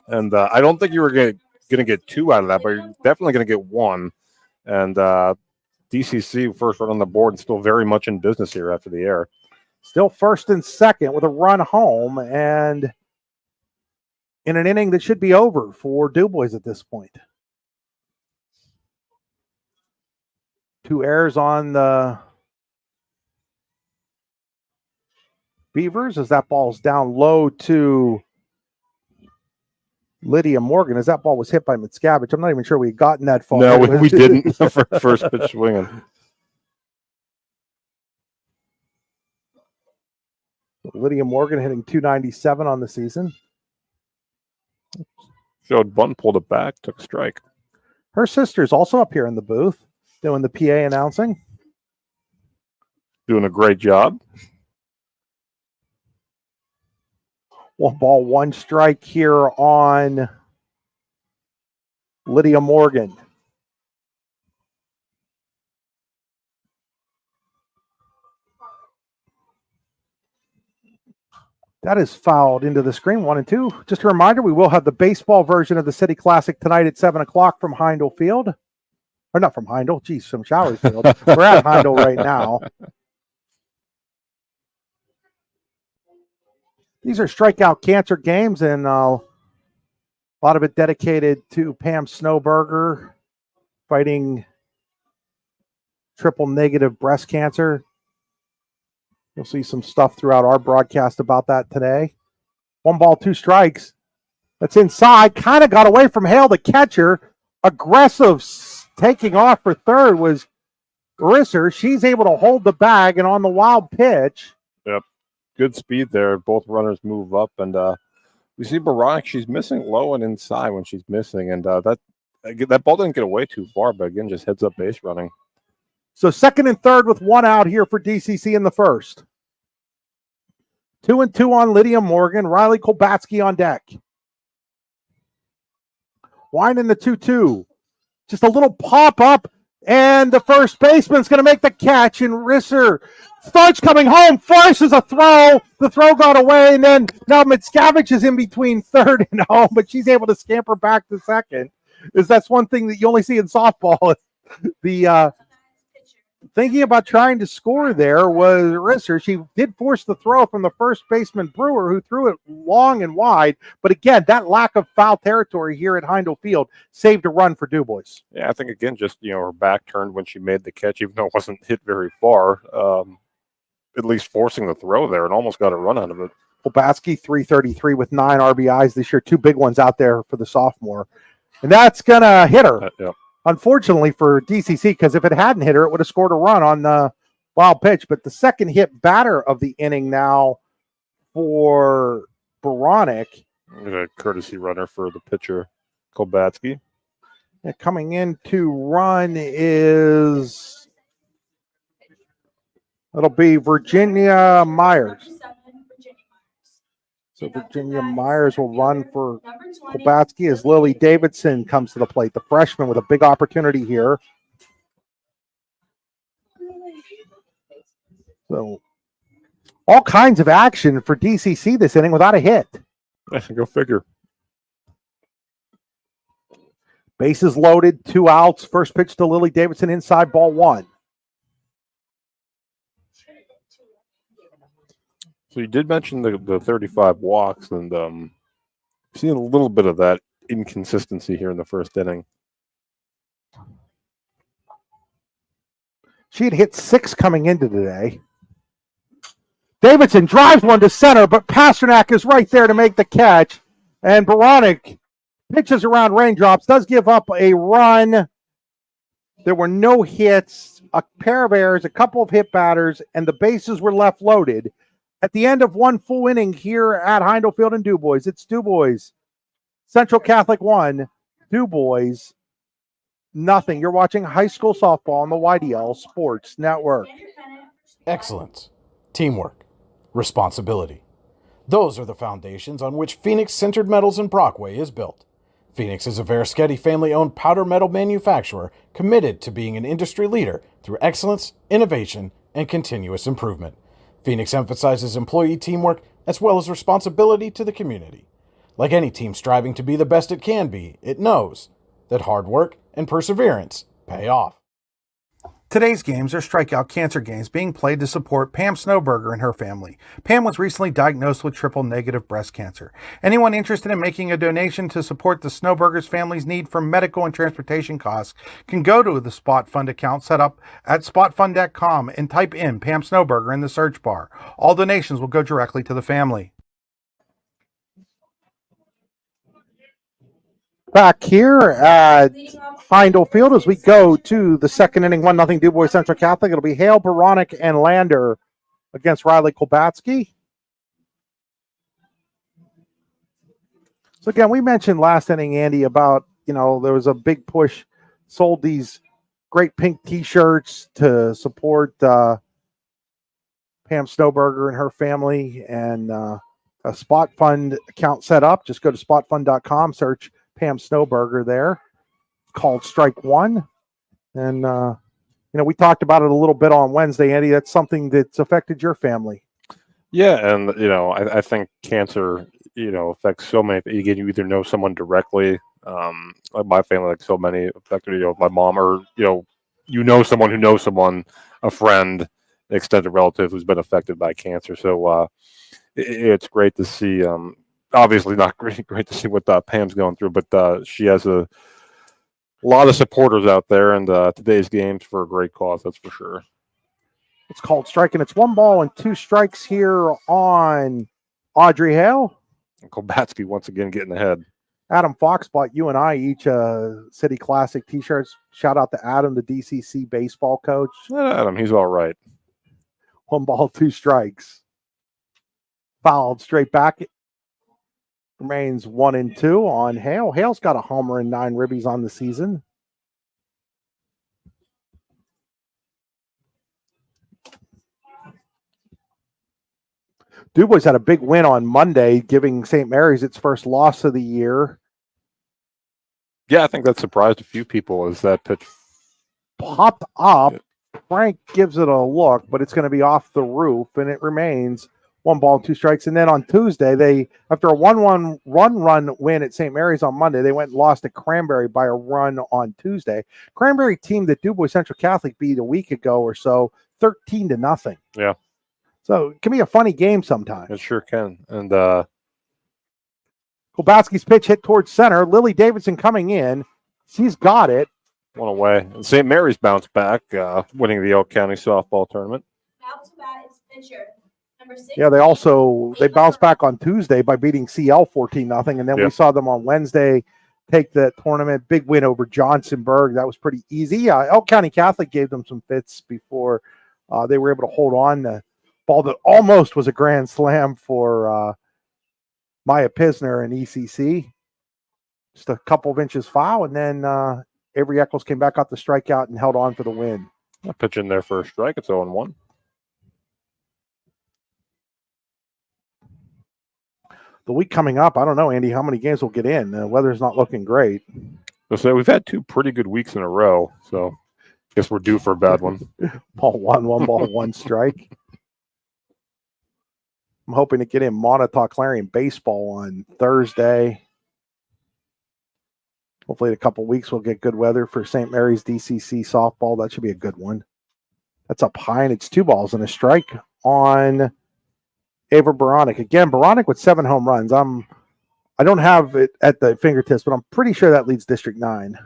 And I don't think you were going to get 2 out of that, but you're definitely going to get 1. And DCC first run on the board and still very much in business here after the error. Still first and second with a run home, and in an inning that should be over for DuBois at this point. 2 errors on the Beavers as that ball's down low to Lydia Morgan as that ball was hit by Mitscavage. I'm not even sure we had gotten that far. No, we didn't for first pitch swinging. Lydia Morgan hitting .297 on the season. Showed bunt, pulled it back, took a strike. Her sister's also up here in the booth doing the PA announcing. Doing a great job. 1 ball, 1 strike here on Lydia Morgan. That is fouled into the screen, 1-2. Just a reminder, we will have the baseball version of the City Classic tonight at 7 o'clock from Heindel Field. Or not from Heindel, geez, from Showers Field. We're at Heindel right now. These are strikeout cancer games, and a lot of it dedicated to Pam Snowberger fighting triple negative breast cancer. You'll see some stuff throughout our broadcast about that today. 1 ball, 2 strikes. That's inside. Kind of got away from Hale, the catcher. Aggressive taking off for third was Risser. She's able to hold the bag, and on the wild pitch. Yep. Good speed there. Both runners move up, and we see Baronic. She's missing low and inside when she's missing, and that ball didn't get away too far, but again, just heads up base running. So second and third with 1 out here for DCC in the first. 2-2 on Lydia Morgan. Riley Kolbatsky on deck. Winding the 2-2. Just a little pop up, and the first baseman's going to make the catch, and Risser starts coming home. Forces a throw. The throw got away, and then now Mitscavage is in between third and home, but she's able to scamper back to second. That's one thing that you only see in softball. The thinking about trying to score there was Risser. She did force the throw from the first baseman Brewer, who threw it long and wide. But again, that lack of foul territory here at Heindel Field saved a run for DuBois. Yeah, I think again, just her back turned when she made the catch, even though it wasn't hit very far. At least forcing the throw there and almost got a run out of it. Kolbatsky, 333 with 9 RBIs this year. 2 big ones out there for the sophomore. And that's going to hit her. Yeah. Unfortunately for DCC, because if it hadn't hit her, it would have scored a run on the wild pitch. But the second hit batter of the inning now for Baronic. A courtesy runner for the pitcher, Kolbatsky. And coming in to run is, it'll be Virginia Myers. So Virginia Myers will run for Kolbatsky as Lily Davidson comes to the plate. The freshman with a big opportunity here. So all kinds of action for DCC this inning without a hit. Go figure. Bases loaded, 2 outs. First pitch to Lily Davidson, inside, ball 1. So you did mention the 35 walks, and seeing a little bit of that inconsistency here in the first inning. She had hit 6 coming into today. Davidson drives one to center, but Pasternak is right there to make the catch. And Baranek pitches around raindrops, does give up a run. There were no hits, a pair of errors, a couple of hit batters, and the bases were left loaded. At the end of one full inning here at Heindel Field in DuBois, it's DuBois, Central Catholic 1, DuBois nothing. You're watching high school softball on the YDL Sports Network. Excellence, teamwork, responsibility. Those are the foundations on which Phoenix Sintered Metals in Brockway is built. Phoenix is a Verischetti family-owned powder metal manufacturer committed to being an industry leader through excellence, innovation, and continuous improvement. Phoenix emphasizes employee teamwork as well as responsibility to the community. Like any team striving to be the best it can be, it knows that hard work and perseverance pay off. Today's games are strikeout cancer games being played to support Pam Snowberger and her family. Pam was recently diagnosed with triple-negative breast cancer. Anyone interested in making a donation to support the Snowberger's family's need for medical and transportation costs can go to the Spot Fund account set up at spotfund.com and type in Pam Snowberger in the search bar. All donations will go directly to the family. Back here at Heindel Field as we go to the second inning, 1-0 DuBois Central Catholic. It'll be Hale, Baranek, and Lander against Riley Kolbatsky. So again, we mentioned last inning, Andy, about, there was a big push, sold these great pink T-shirts to support Pam Snowberger and her family, and a Spot Fund account set up. Just go to spotfund.com, search Pam Snowberger there, called Strike One. And, we talked about it a little bit on Wednesday, Andy. That's something that's affected your family. Yeah, and, I think cancer, affects so many. You either know someone directly, like my family, like so many affected, my mom, or, someone who knows someone, a friend, extended relative who's been affected by cancer. So it's great to see. Obviously not great to see what Pam's going through, but she has a lot of supporters out there, and today's game's for a great cause, that's for sure. It's called Strike, and it's 1-2 strikes here on Audrey Hale. And Kolbatsky once again getting ahead. Adam Fox bought you and I each City Classic T-shirts. Shout out to Adam, the DCC baseball coach. Adam, he's all right. 1-2 strikes. Fouled straight back. Remains 1-2 on Hale. Hale's got a homer and 9 ribbies on the season. DuBois had a big win on Monday, giving St. Mary's its first loss of the year. Yeah, I think that surprised a few people as that pitch popped up. Frank gives it a look, but it's going to be off the roof, and it remains 1-2 strikes. And then on Tuesday, after a 1-1 run win at St. Mary's on Monday, they went and lost to Cranberry by a run on Tuesday. Cranberry team that DuBois Central Catholic beat a week ago or so, 13-0. Yeah. So it can be a funny game sometimes. It sure can. And Kolbatsky's pitch hit towards center. Lily Davidson coming in. She's got it. One away. And St. Mary's bounced back, winning the Elk County softball tournament. Now to bat is pitcher. Yeah, they bounced back on Tuesday by beating CL 14-0, and then we saw them on Wednesday take the tournament. Big win over Johnsonburg. That was pretty easy. Elk County Catholic gave them some fits before they were able to hold on. The ball that almost was a grand slam for Maya Pisner and ECC. Just a couple of inches foul, and then Avery Eccles came back out the strikeout and held on for the win. Pitch in there for a strike. It's 0-1. the week coming up, I don't know, Andy, how many games will get in. The weather's not looking great. So we've had 2 pretty good weeks in a row, so I guess we're due for a bad one. Ball one ball, one strike. I'm hoping to get in Montauk Clarion baseball on Thursday. Hopefully in a couple weeks we'll get good weather for St. Mary's DCC softball. That should be a good one. That's up high, and it's 2 balls and a strike on Ava Baronic. Again, Baronic with 7 home runs. I don't have it at the fingertips, but I'm pretty sure that leads District 9.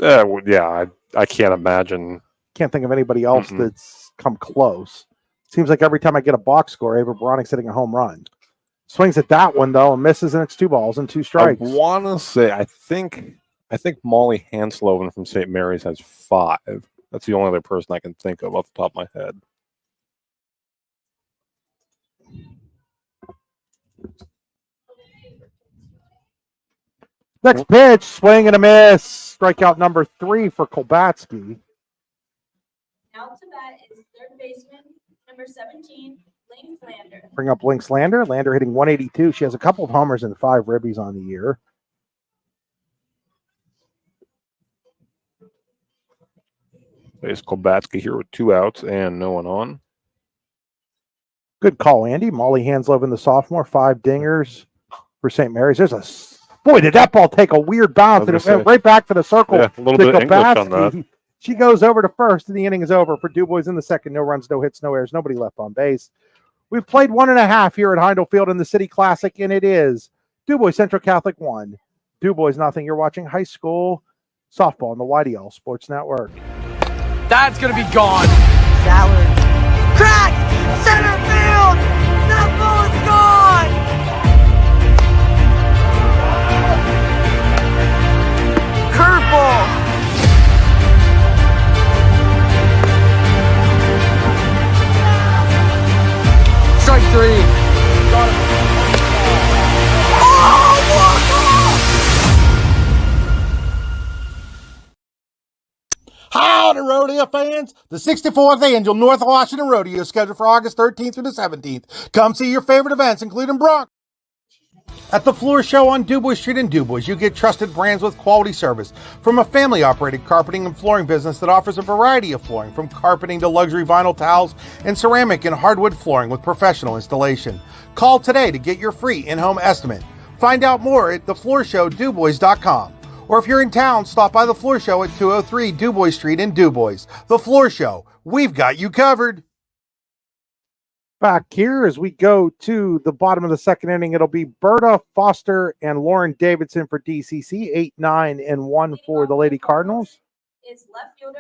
Yeah, I can't imagine. Can't think of anybody else that's come close. Seems like every time I get a box score, Ava Baronic's hitting a home run. Swings at that one, though, and misses, and it's 2 balls and 2 strikes. I want to say, I think Molly Hansloven from St. Mary's has 5. That's the only other person I can think of off the top of my head. Next pitch, swing and a miss. Strikeout number 3 for Kolbatsky. Now to bat is third baseman, number 17, Link Lander. Bring up Lynx Lander. Lander hitting 182. She has a couple of homers and 5 ribbies on the year. There's Kolbatsky here with 2 outs and no one on. Good call, Andy. Molly Hansloven, the sophomore, 5 dingers for St. Mary's. Boy, did that ball take a weird bounce, and it went right back for the circle. Yeah, a little bit of English on that. She goes over to first, and the inning is over for DuBois in the second. No runs, no hits, no errors, nobody left on base. We've played 1.5 here at Heindel Field in the City Classic, and it is DuBois Central Catholic 1. DuBois nothing. You're watching high school softball on the YDL Sports Network. Dad's gonna be gone. Salad. Crack! Center field! That ball is gone! Curveball! Strike 3. Howdy, rodeo fans! The 64th Annual North Washington Rodeo is scheduled for August 13th through the 17th. Come see your favorite events, including Bronx. At the Floor Show on DuBois Street in DuBois, you get trusted brands with quality service from a family-operated carpeting and flooring business that offers a variety of flooring, from carpeting to luxury vinyl towels and ceramic and hardwood flooring with professional installation. Call today to get your free in-home estimate. Find out more at thefloorshowdubois.com. Or if you're in town, stop by the Floor Show at 203 DuBois Street in DuBois. The Floor Show, we've got you covered. Back here as we go to the bottom of the second inning, it'll be Berta Foster and Lauren Davidson for DCC, 8, 9, and 1 for the Lady Cardinals. Is left fielder,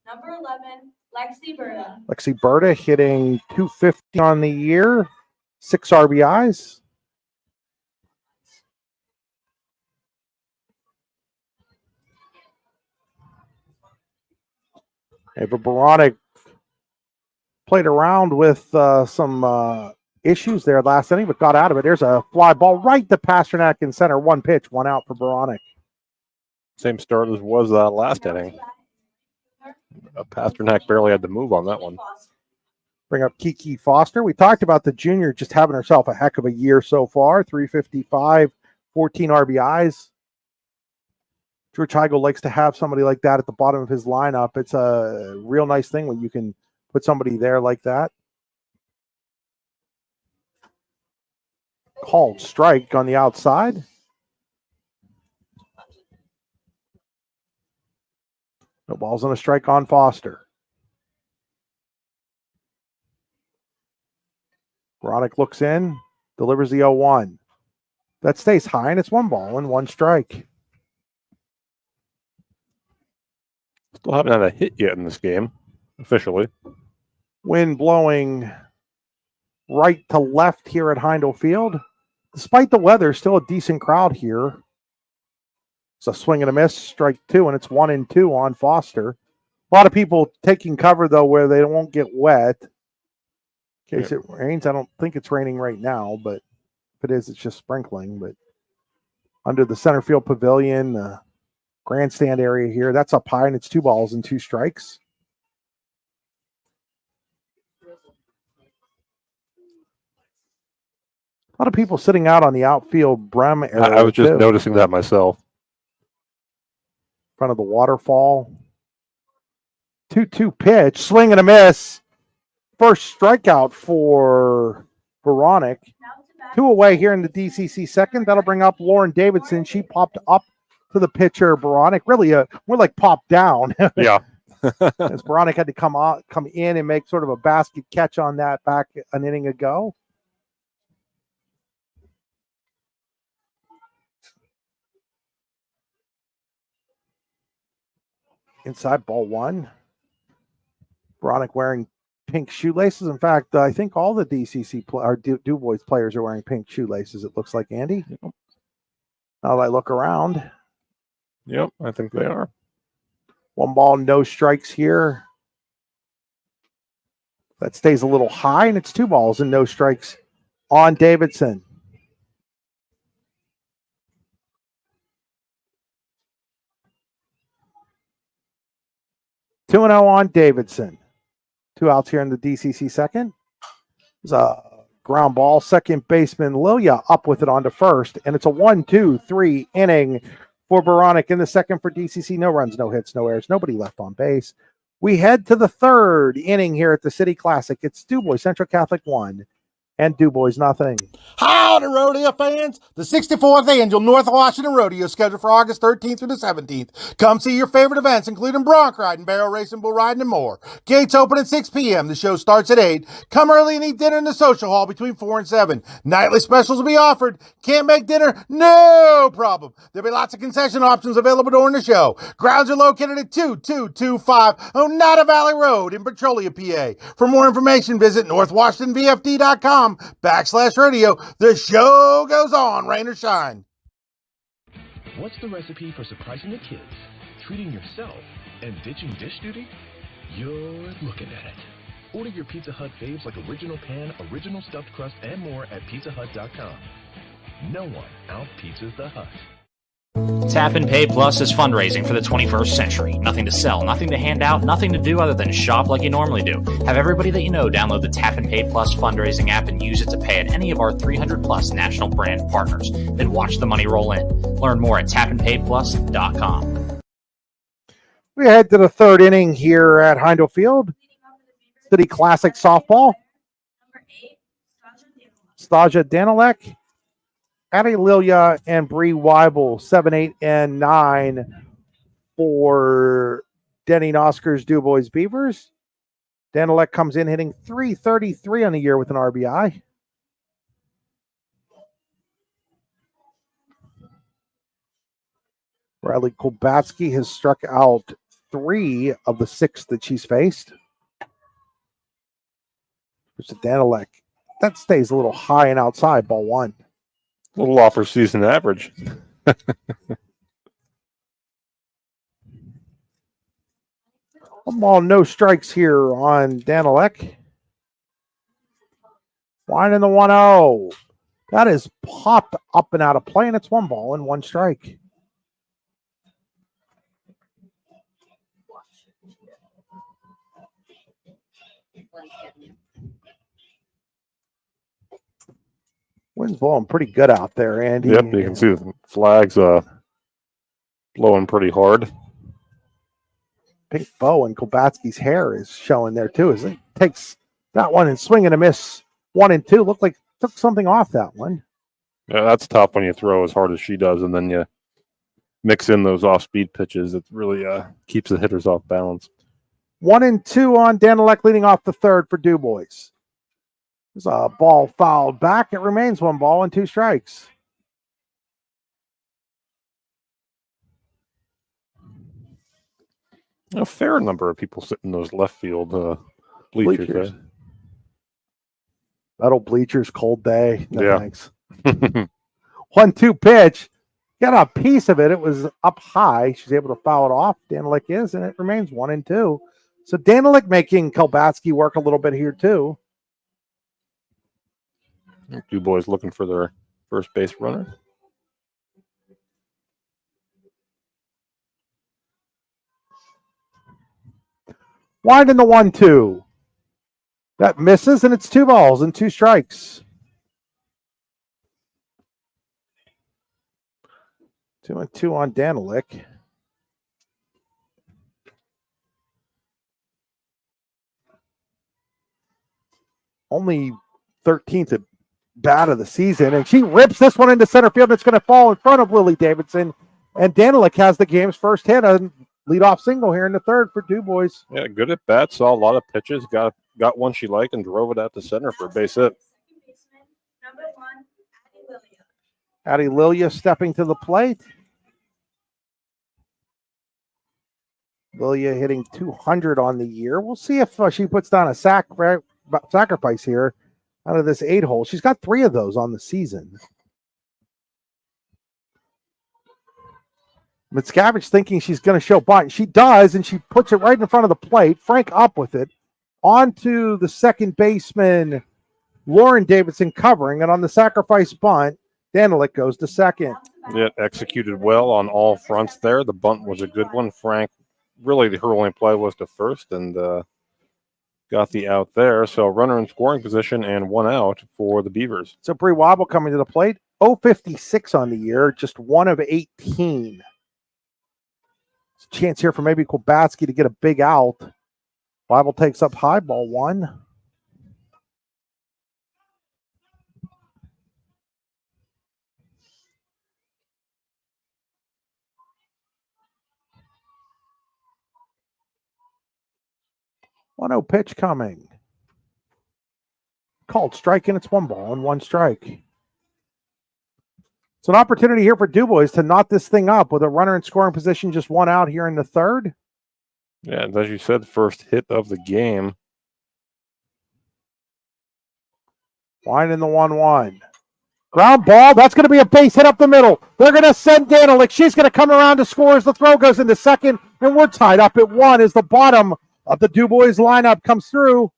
number 11, Lexi Berta. Lexi Berta hitting 250 on the year, 6 RBIs. Ava Baronic played around with some issues there last inning, but got out of it. There's a fly ball right to Pasternak in center. 1 pitch, 1 out for Baronic. Same start as was last inning. Pasternak barely had to move on that one. Bring up Kiki Foster. We talked about the junior just having herself a heck of a year so far. 355, 14 RBIs. George Heigl likes to have somebody like that at the bottom of his lineup. It's a real nice thing when you can put somebody there like that. Called strike on the outside. No balls and a strike on Foster. Baronic looks in, delivers the 0-1. That stays high, and it's 1 ball and 1 strike. Still haven't had a hit yet in this game, officially. Wind blowing right to left here at Heindel Field. Despite the weather, still a decent crowd here. It's a swing and a miss, strike 2, and it's 1-2 on Foster. A lot of people taking cover, though, where they won't get wet. In case it rains. I don't think it's raining right now, but if it is, it's just sprinkling. But under the center field pavilion, grandstand area here, that's up high, and it's 2 balls and 2 strikes. A lot of people sitting out on the outfield Brem area. I was just too. noticing that myself. In front of the waterfall. 2-2 pitch, swing and a miss. First strikeout for Veronic. 2 away here in the DCC second. That'll bring up Lauren Davidson. She popped up to the pitcher, Veronic. Really, more like popped down. Yeah. As Veronic had to come in and make sort of a basket catch on that back an inning ago. Inside, ball 1. Veronic wearing pink shoelaces. In fact, I think all the DCC or DuBois players are wearing pink shoelaces, it looks like, Andy. Yep. Now that I look around. Yep, I think they are. 1 ball, no strikes here. That stays a little high, and it's 2 balls and no strikes on Davidson. Two 2-0 on Davidson. 2 outs here in the DCC second. There's a ground ball. Second baseman Lilia up with it onto first, and it's a 1-2-3 inning for Veronic in the second for DCC. No runs, no hits, no errors, nobody left on base. We head to the third inning here at the City Classic. It's DuBois Central Catholic 1 and DuBois nothing. Howdy, rodeo fans! The 64th Annual North Washington Rodeo is scheduled for August 13th through the 17th. Come see your favorite events, including bronc riding, barrel racing, bull riding, and more. Gates open at 6 p.m. The show starts at 8. Come early and eat dinner in the social hall between 4 and 7. Nightly specials will be offered. Can't make dinner? No problem. There'll be lots of concession options available during the show. Grounds are located at 2225 Oneida Valley Road in Petrolia, PA. For more information, visit northwashingtonvfd.com/radio. The show goes on, rain or shine. What's the recipe for surprising the kids, treating yourself, and ditching dish duty? You're looking at it. Order your Pizza Hut faves like original pan, original stuffed crust, and more at pizzahut.com. No one out-pizzas the Hut. Tap and Pay Plus is fundraising for the 21st century. Nothing to sell, nothing to hand out, nothing to do other than shop like you normally do. Have everybody that you know download the Tap and Pay Plus fundraising app and use it to pay at any of our 300 plus national brand partners. Then watch the money roll in. Learn more at tapandpayplus.com. We head to the third inning here at Heindel Field. City Classic softball. Stasia Danilek, Addie Lilia, and Bree Weibel, 7, 8, and 9 for Denny Nosker's DuBois Beavers. Danilek comes in hitting .333 on the year with an RBI. Bradley Kolbatsky has struck out 3 of the 6 that she's faced. There's a Danilek. That stays a little high and outside, ball 1. A little off her season average. One ball, no strikes here on Danilek. Wine in the 1-0. That is popped up and out of play, and it's 1 ball and 1 strike. Wind's blowing pretty good out there, Andy. Yep, you can see the flags blowing pretty hard. Pink bow and Kolbatsky's hair is showing there too. As it takes that one and swing and a miss. 1 and 2. Looked like took something off that one. Yeah, that's tough when you throw as hard as she does, and then you mix in those off-speed pitches. It really keeps the hitters off balance. 1 and 2 on Danilek, leading off the third for DuBois. There's a ball fouled back. It remains 1 ball and 2 strikes. A fair number of people sit in those left field bleachers. Metal bleachers, cold day. No Yeah. thanks. 1-2 pitch. Got a piece of it. It was up high. She's able to foul it off. Danilek is, and it remains 1 and 2. So Danilek making Kolbatsky work a little bit here too. DuBois looking for their first base runner. Wide in the 1-2. That misses, and it's 2 balls and 2 strikes. 2-2 on Danilick. Only 13th at bat of the season, and she rips this one into center field. And it's going to fall in front of Lily Davidson, and Danilick has the game's first hit, a leadoff single here in the third for DuBois. Yeah, good at bat, saw a lot of pitches, got one she liked, and drove it out to center for a base hit. Number 1, Addie Lilia. Addie Lilia stepping to the plate. Lilia hitting 200 on the year. We'll see if she puts down a sacrifice here out of this 8-hole. She's got 3 of those on the season. Miscavige thinking she's going to show bunt. She does, and she puts it right in front of the plate. Frank up with it. On to the second baseman, Lauren Davidson covering. And on the sacrifice bunt, Danilick goes to second. Yeah, executed well on all fronts there. The bunt was a good one. Frank, really her only play was to first, and got the out there. So runner in scoring position and 1 out for the Beavers. So Bree Wobble coming to the plate. 0-56 on the year, just 1 of 18. It's a chance here for maybe Kulbatsky to get a big out. Wobble takes up high, ball 1. One-oh pitch coming. Called strike, and it's 1 ball and 1 strike. It's an opportunity here for DuBois to knot this thing up with a runner in scoring position, just 1 out here in the third. Yeah, and as you said, first hit of the game. Winding the 1-1. Ground ball. That's going to be a base hit up the middle. They're going to send Danilick. She's going to come around to score as the throw goes into second, and we're tied up at 1 as the bottom of the DuBois lineup comes through.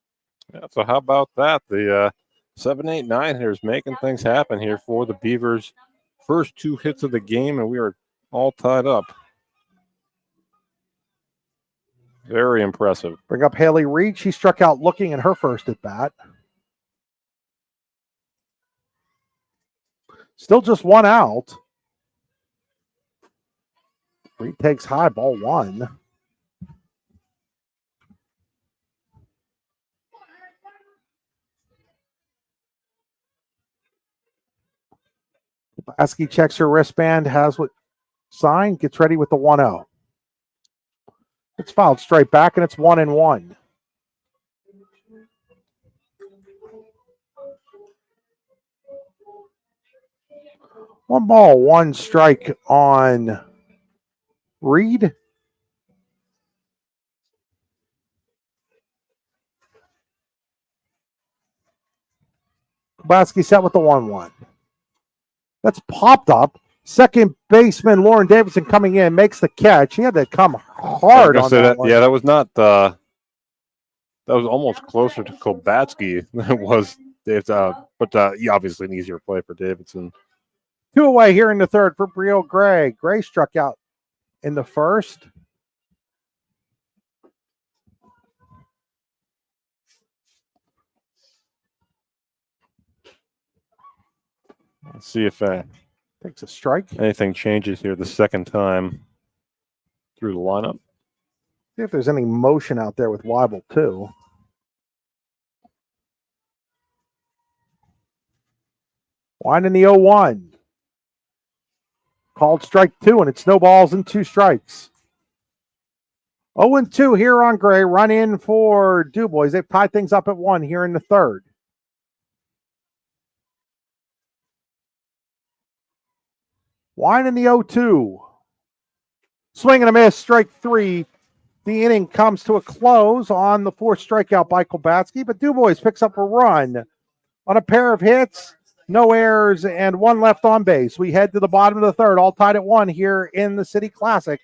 Yeah, so how about that? The 7, 8, 9 hitters making things happen here for the Beavers. First 2 hits of the game, and we are all tied up. Very impressive. Bring up Haley Reed. She struck out looking in her first at bat. Still just 1 out. Reed takes high, ball 1. Asky checks her wristband, has what signed, gets ready with the 1-0. It's fouled straight back, and it's 1-1. One ball, 1 strike on Reed. Kubasky set with the 1-1. That's popped up. Second baseman Lauren Davidson coming in, makes the catch. He had to come hard on that one. Yeah, that was not. That was almost closer to Kulbatsky than it was Dave. But obviously an easier play for Davidson. 2 away here in the third for Brielle Gray. Gray struck out in the first. Let's see if Takes a strike. anything changes here the second time through the lineup. See if there's any motion out there with Weibel, too. Winding the 0-1. Called strike 2, and it snowballs in 2 strikes. 0-2 here on Gray. Run in for DuBois. They've tied things up at 1 here in the third. Winding the 0-2. Swing and a miss, strike 3. The inning comes to a close on the 4th strikeout by Kulbatsky, but DuBois picks up a run on a pair of hits, no errors, and 1 left on base. We head to the bottom of the third, all tied at 1 here in the City Classic.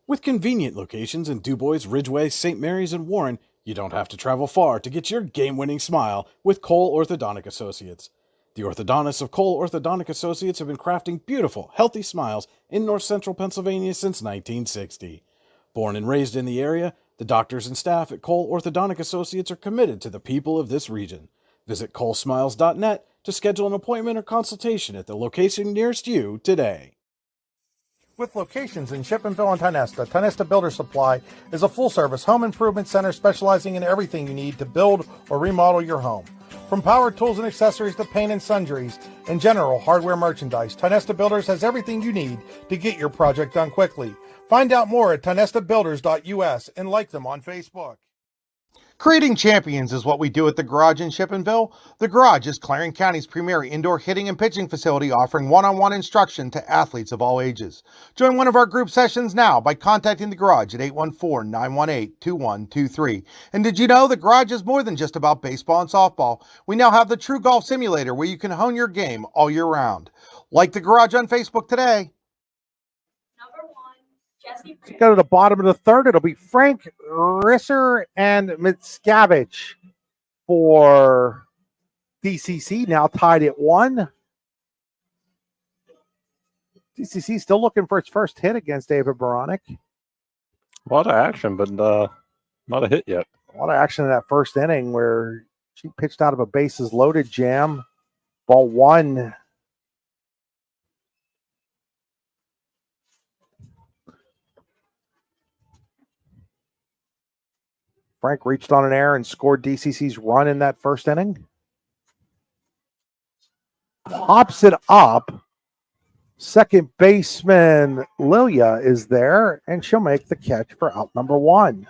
With convenient locations in DuBois, Ridgeway, St. Mary's, and Warren, you don't have to travel far to get your game-winning smile with Cole Orthodontic Associates. The orthodontists of Cole Orthodontic Associates have been crafting beautiful, healthy smiles in north central Pennsylvania since 1960. Born and raised in the area, the doctors and staff at Cole Orthodontic Associates are committed to the people of this region. Visit colesmiles.net to schedule an appointment or consultation at the location nearest you today. With locations in Shippenville and Tionesta, Tionesta Builder Supply is a full-service home improvement center specializing in everything you need to build or remodel your home. From power tools and accessories to paint and sundries and general hardware merchandise, Tionesta Builders has everything you need to get your project done quickly. Find out more at tionestabuilders.us and like them on Facebook. Creating champions is what we do at the Garage in Shippenville. The Garage is Clarence County's premier indoor hitting and pitching facility, offering one-on-one instruction to athletes of all ages. Join one of our group sessions now by contacting the Garage at 814-918-2123. And did you know the Garage is more than just about baseball and softball? We now have the True Golf Simulator where you can hone your game all year round. Like the Garage on Facebook today. To go to the bottom of the third, it'll be Frank Risser and Mitscavige for DCC, now tied at 1. DCC still looking for its first hit against David Baranek. A lot of action, but not a hit yet. A lot of action in that first inning where she pitched out of a bases loaded jam. Ball 1. Frank reached on an error and scored DCC's run in that first inning. Pops it up. Second baseman Lilia is there, and she'll make the catch for out number 1.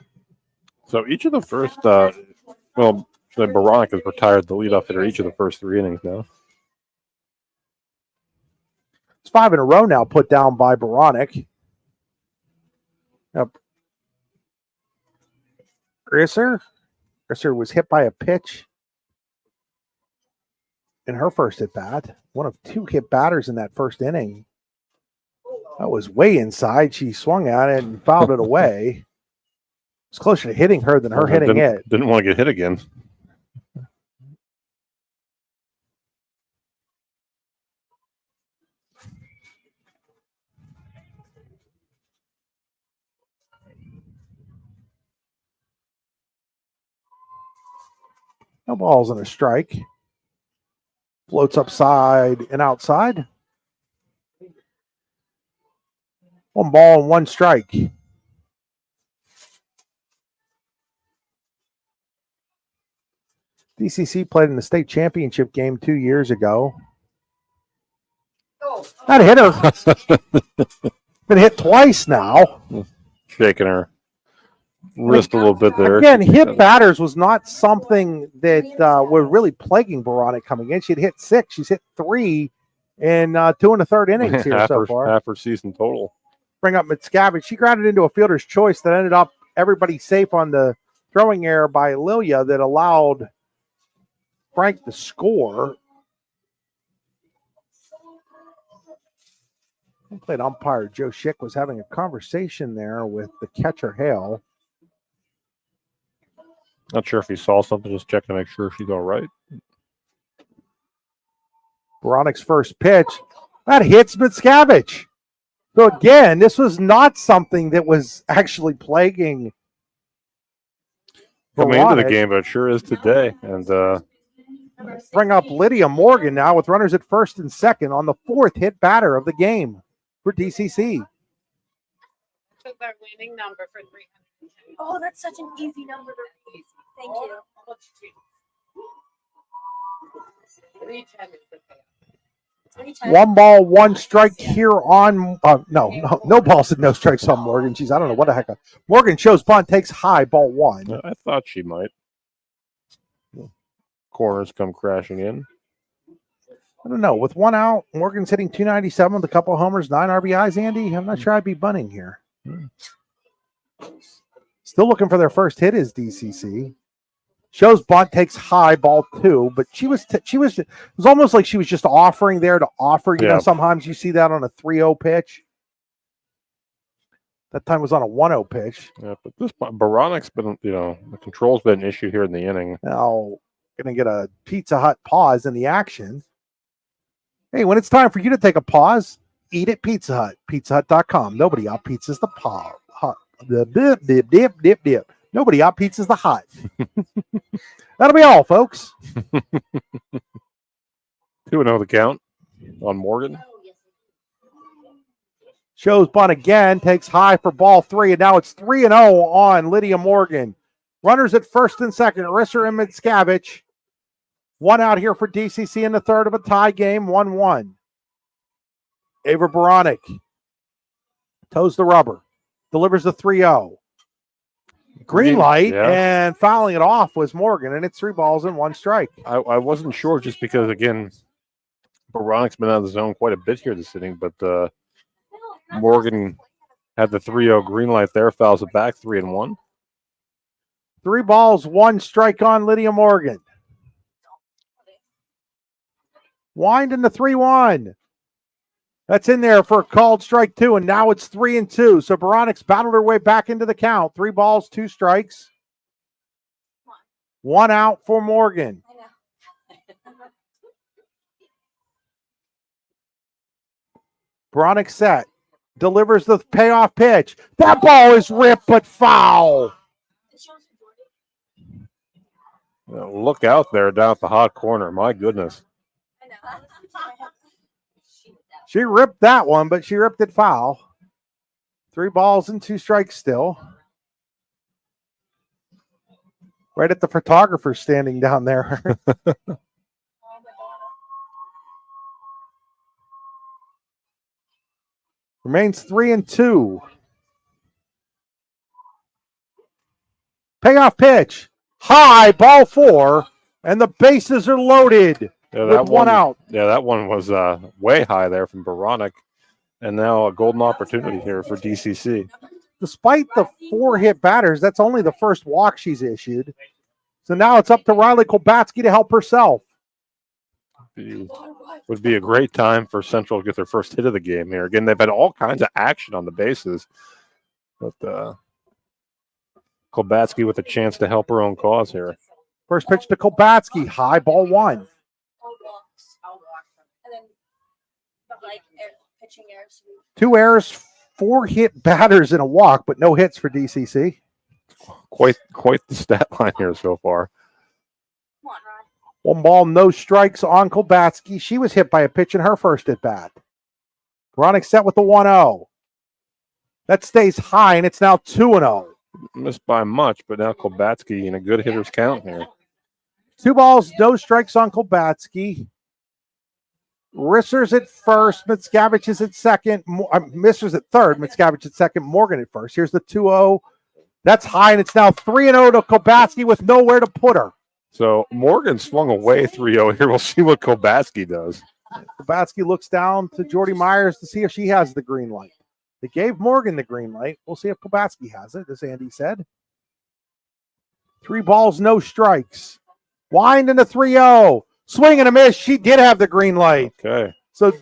So each of the first, Baranek has retired the leadoff hitter each of the first 3 innings now. It's 5 in a row now put down by Baranek. Yep. Risser was hit by a pitch in her first at bat. One of 2 hit batters in that first inning. That was way inside. She swung at it and fouled it away. It's closer to hitting her than her hitting it. Didn't want to get hit again. No balls and a strike. Floats upside and outside. 1 ball and 1 strike. DCC played in the state championship game 2 years ago. That hit her. Been hit twice now. Shaking her wrist a little bit there. Again, hit batters was not something that were really plaguing Baranek coming in. She'd hit 6. She's hit 3 in 2 1/3 innings here so far. Half her season total. Bring up Mitscavige. She grounded into a fielder's choice that ended up everybody safe on the throwing error by Lilia that allowed Frank to score. Plate umpire Joe Schick was having a conversation there with the catcher Hale. Not sure if he saw something, just checking to make sure she's all right. Baranek's first pitch. That hits Mitscavige. So again, this was not something that was actually plaguing coming into the game, but it sure is today. And bring up Lydia Morgan now with runners at first and second on the 4th hit batter of the game for DCC. That's our winning number for 310. Oh, that's such an easy number to read. Thank you. 310 is the payout. 1 ball, 1 strike here on no balls and no strikes on Morgan. I don't know what the heck. Morgan shows bunt, takes high, ball 1. I thought she might. Corners come crashing in. I don't know. With 1 out, Morgan's hitting 297 with a couple homers, 9 RBIs, Andy. I'm not sure I'd be bunting here. Still looking for their first hit is DCC. Shows bunt, takes high, ball 2, but it was almost like she was just offering there to offer. You know, sometimes you see that on a 3-0 pitch. That time was on a 1-0 pitch. Yeah, but this Baranek's been, the control's been an issue here in the inning. Now, going to get a Pizza Hut pause in the action. Hey, when it's time for you to take a pause, eat at Pizza Hut. PizzaHut.com. Nobody out pizzas the pause. Dip. Nobody out pizzas the hut. That'll be all, folks. 2-0 the count on Morgan. Shows bunt again, takes high for ball 3, and now it's 3-0 on Lydia Morgan. Runners at first and second, Risser and Mickiewicz. One out here for DCC in the third of a tie game, 1-1. Ava Baranek toes the rubber, delivers the 3-0. Green light, and fouling it off was Morgan, and it's 3 balls and 1 strike. I wasn't sure just because, again, Baranek's been out of the zone quite a bit here this inning, but Morgan had the 3-0 green light there, fouls it back, 3-1. 3 balls, 1 strike on Lydia Morgan. Wind in the 3-1. That's in there for a called strike 2, and now it's 3-2. So Baranek's battled her way back into the count. 3 balls, 2 strikes. 1 out for Morgan. Baranek set. Delivers the payoff pitch. That ball is ripped, but foul. Look out there down at the hot corner. My goodness. She ripped that one, but she ripped it foul. 3 balls and 2 strikes still. Right at the photographer standing down there. Remains 3-2. Payoff pitch. High, ball 4, and the bases are loaded. Yeah, with one out. Yeah, that one was way high there from Baranek. And now a golden opportunity here for DCC. Despite the 4 hit batters, that's only the first walk she's issued. So now it's up to Riley Kolbatsky to help herself. Would be a great time for Central to get their first hit of the game here. Again, they've had all kinds of action on the bases. But Kolbatsky with a chance to help her own cause here. First pitch to Kolbatsky, high, ball 1. Two errors, 4 hit batters in a walk, but no hits for DCC. Quite the stat line here so far. 1 ball, no strikes on Kolbatsky. She was hit by a pitch in her first at bat. Baranek set with the 1-0. That stays high, and it's now 2-0. Missed by much, but now Kolbatsky in a good hitter's count here. 2 balls, no strikes on Kolbatsky. Risser's at first. Mickiewicz is at second. Misser's at third. Mickiewicz at second. Morgan at first. Here's the 2-0. That's high, and it's now 3-0 to Kolbatsky with nowhere to put her. So Morgan swung away 3-0 here. We'll see what Kolbatsky does. Kolbatsky looks down to Jordy Myers to see if she has the green light. They gave Morgan the green light. We'll see if Kolbatsky has it, as Andy said. 3 balls, no strikes. Wind into 3-0. Swing and a miss. She did have the green light. Okay. So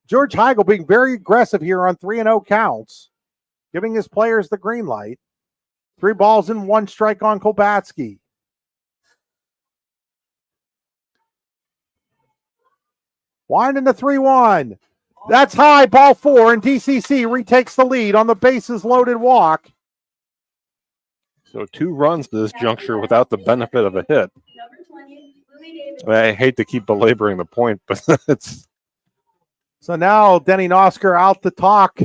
George Heigl being very aggressive here on 3-0 counts, giving his players the green light. 3 balls and 1 strike on Kolbatsky. Wind into 3-1. That's high, ball 4, and DCC retakes the lead on the bases loaded walk. So 2 runs to this juncture without the benefit of a hit. I hate to keep belaboring the point, but it's... So now Denny Nosker out to talk.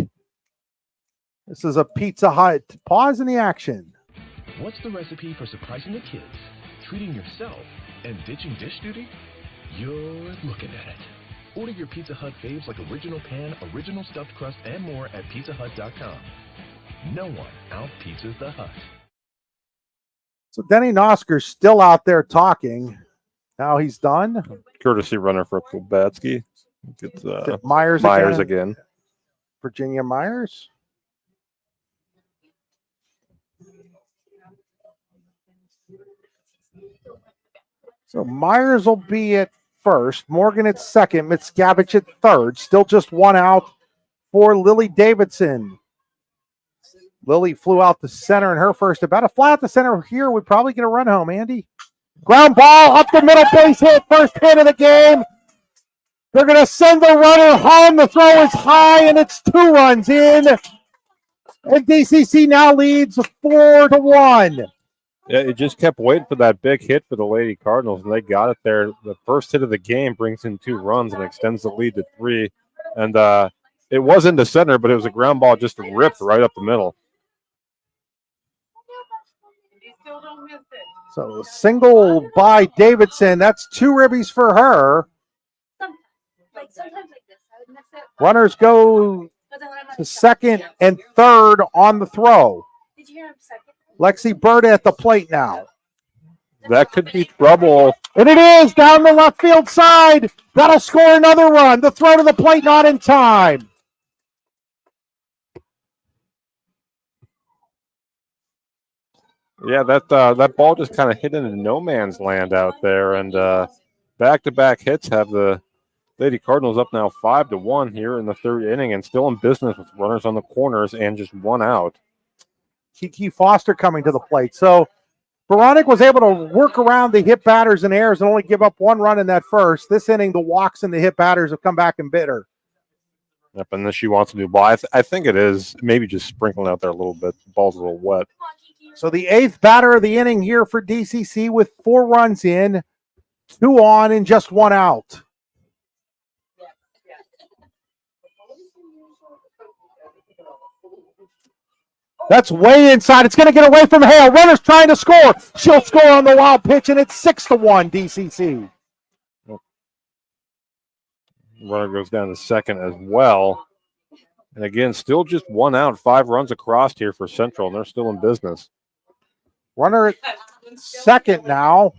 This is a Pizza Hut. Pause in the action. What's the recipe for surprising the kids, treating yourself, and ditching dish duty? You're looking at it. Order your Pizza Hut faves like original pan, original stuffed crust, and more at pizzahut.com. No one out-pizzas the Hut. So Denny Nosker's still out there talking. Now he's done. Courtesy runner for Kolbatsky. Gets Myers again. Virginia Myers. So Myers will be at first. Morgan at second. Mickiewicz at third. Still just 1 out for Lily Davidson. Lily flew out the center in her first. About a fly out the center here would probably get a run home, Andy. Ground ball up the middle, base hit. First hit of the game. They're going to send the runner home. The throw is high, and it's 2 runs in. And DCC now leads 4-1. Yeah, it just kept waiting for that big hit for the Lady Cardinals, and they got it there. The first hit of the game brings in 2 runs and extends the lead to 3. And It was in the center, but it was a ground ball just ripped right up the middle. You still don't miss it. So single by Davidson. That's 2 ribbies for her. Sometimes like this, I would miss it. Runners go But then when I'm on to the second and third on the throw. Did you hear him second? Lexi Bird at the plate now. That could be trouble. And it is down the left field side. That'll score another run. The throw to the plate not in time. Yeah, that ball just kind of hit into no man's land out there, and back-to-back hits have the Lady Cardinals up now 5-1 here in the third inning, and still in business with runners on the corners and just 1 out. Kiki Foster coming to the plate. So Veronic was able to work around the hit batters and errors and only give up 1 run in that first. This inning, the walks and the hit batters have come back and bit her. Yep, and then she wants a new ball. I think it is maybe just sprinkling out there a little bit. The ball's a little wet. So the 8th batter of the inning here for DCC with 4 runs in, 2 on, and just 1 out. That's way inside. It's going to get away from Hale. Runner's trying to score. She'll score on the wild pitch, and it's 6-1 DCC. Runner goes down to second as well. And again, still just 1 out, 5 runs across here for Central, and they're still in business. Runner at second now.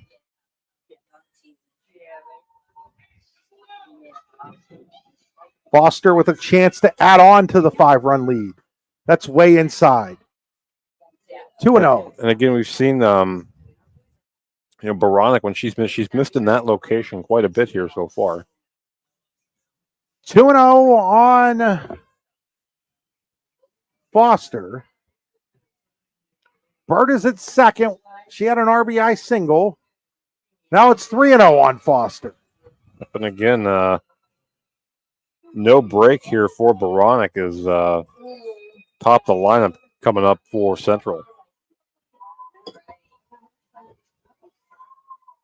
Foster with a chance to add on to the 5-run lead. That's way inside. 2-0. And again, we've seen Baronic when she's missed in that location quite a bit here so far. 2-0 on Foster. Bird is at second. She had an RBI single. Now it's 3-0 on Foster. And again, no break here for Baronic is top of the lineup coming up for Central.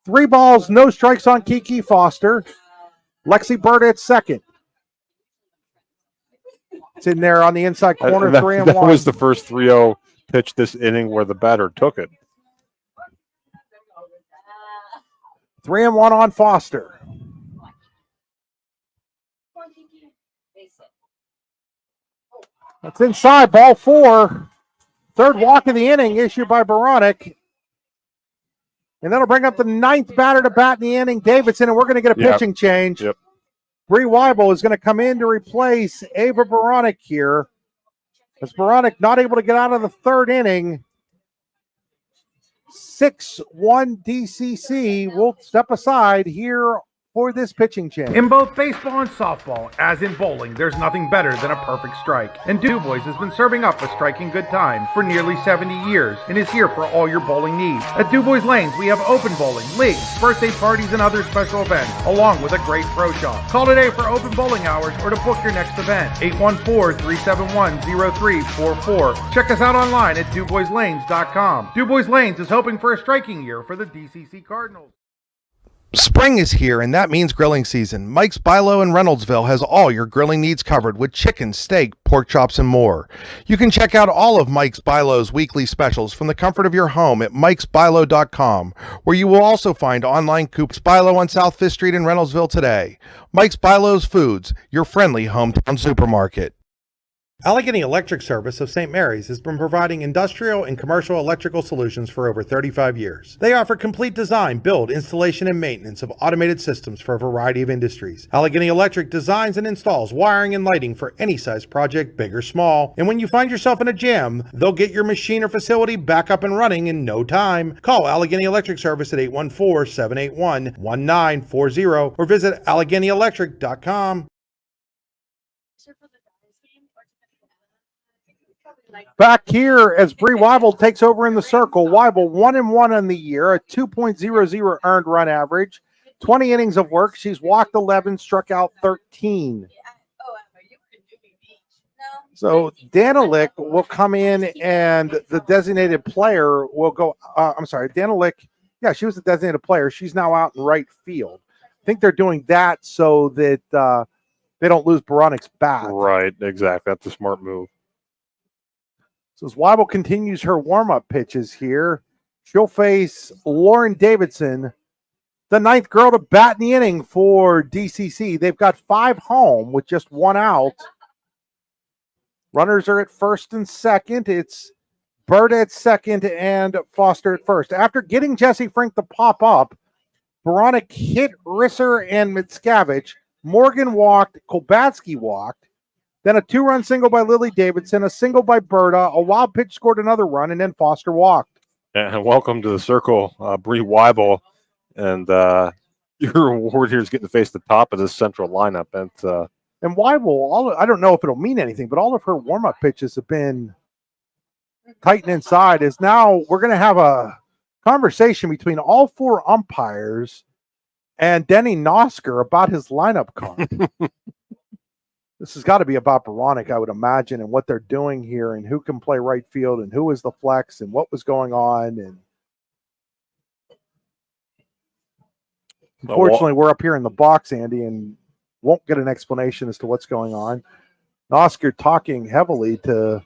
3 balls, no strikes on Kiki Foster. Lexi Bird at second. It's in there on the inside corner, 3-1. That was the first 3-0 pitch this inning where the batter took it. 3-1 on Foster. That's inside, ball 4. Third walk of the inning issued by Baronic. And that'll bring up the 9th batter to bat in the inning, Davidson, and we're going to get a pitching change. Yep. Bree Weibel is going to come in to replace Ava Baronic here. As Baronic not able to get out of the third inning. 6-1 DCC. We'll step aside here for this pitching change. In both baseball and softball, as in bowling, there's nothing better than a perfect strike. And DuBois has been serving up a striking good time for nearly 70 years and is here for all your bowling needs. At DuBois Lanes, we have open bowling, leagues, birthday parties, and other special events, along with a great pro shop. Call today for open bowling hours or to book your next event. 814-371-0344. Check us out online at DuBoisLanes.com. DuBois Lanes is hoping for a striking year for the DCC Cardinals. Spring is here, and that means grilling season. Mike's Bilo in Reynoldsville has all your grilling needs covered with chicken, steak, pork chops, and more. You can check out all of Mike's Bilo's weekly specials from the comfort of your home at mikesbilo.com, where you will also find online coupons. Bilo on South 5th Street in Reynoldsville today. Mike's Bilo's Foods, your friendly hometown supermarket. Allegheny Electric Service of St. Mary's has been providing industrial and commercial electrical solutions for over 35 years. They offer complete design, build, installation, and maintenance of automated systems for a variety of industries. Allegheny Electric designs and installs wiring and lighting for any size project, big or small. And when you find yourself in a jam, they'll get your machine or facility back up and running in no time. Call Allegheny Electric Service at 814-781-1940 or visit AlleghenyElectric.com. Back here as Bree Weibel takes over in the circle. Weibel 1-1 on the year, a 2.00 earned run average, 20 innings of work. She's walked 11, struck out 13. So Danilick will come in and the designated player will go, Danilick, yeah, she was the designated player. She's now out in right field. I think they're doing that so that they don't lose Boronic's bat. Right, exactly. That's a smart move. So as Weibel continues her warm-up pitches here, she'll face Lauren Davidson, the ninth girl to bat in the inning for DCC. They've got 5 home with just 1 out. Runners are at first and second. It's Bird at second and Foster at first. After getting Jesse Frank to pop up, Boronic hit Risser and Mickiewicz. Morgan walked, Kolbatsky walked. Then a 2-run single by Lily Davidson, a single by Berta, a wild pitch scored another run, and then Foster walked. And welcome to the circle, Bree Weibel. And your reward here is getting to face the top of this central lineup. And Weibel, I don't know if it'll mean anything, but all of her warm-up pitches have been tight and inside. Is now we're going to have a conversation between all 4 umpires and Denny Nosker about his lineup card. This has got to be about Boronic, I would imagine, and what they're doing here and who can play right field and who is the flex and what was going on. And unfortunately, we're up here in the box, Andy, and won't get an explanation as to what's going on. Nosker talking heavily to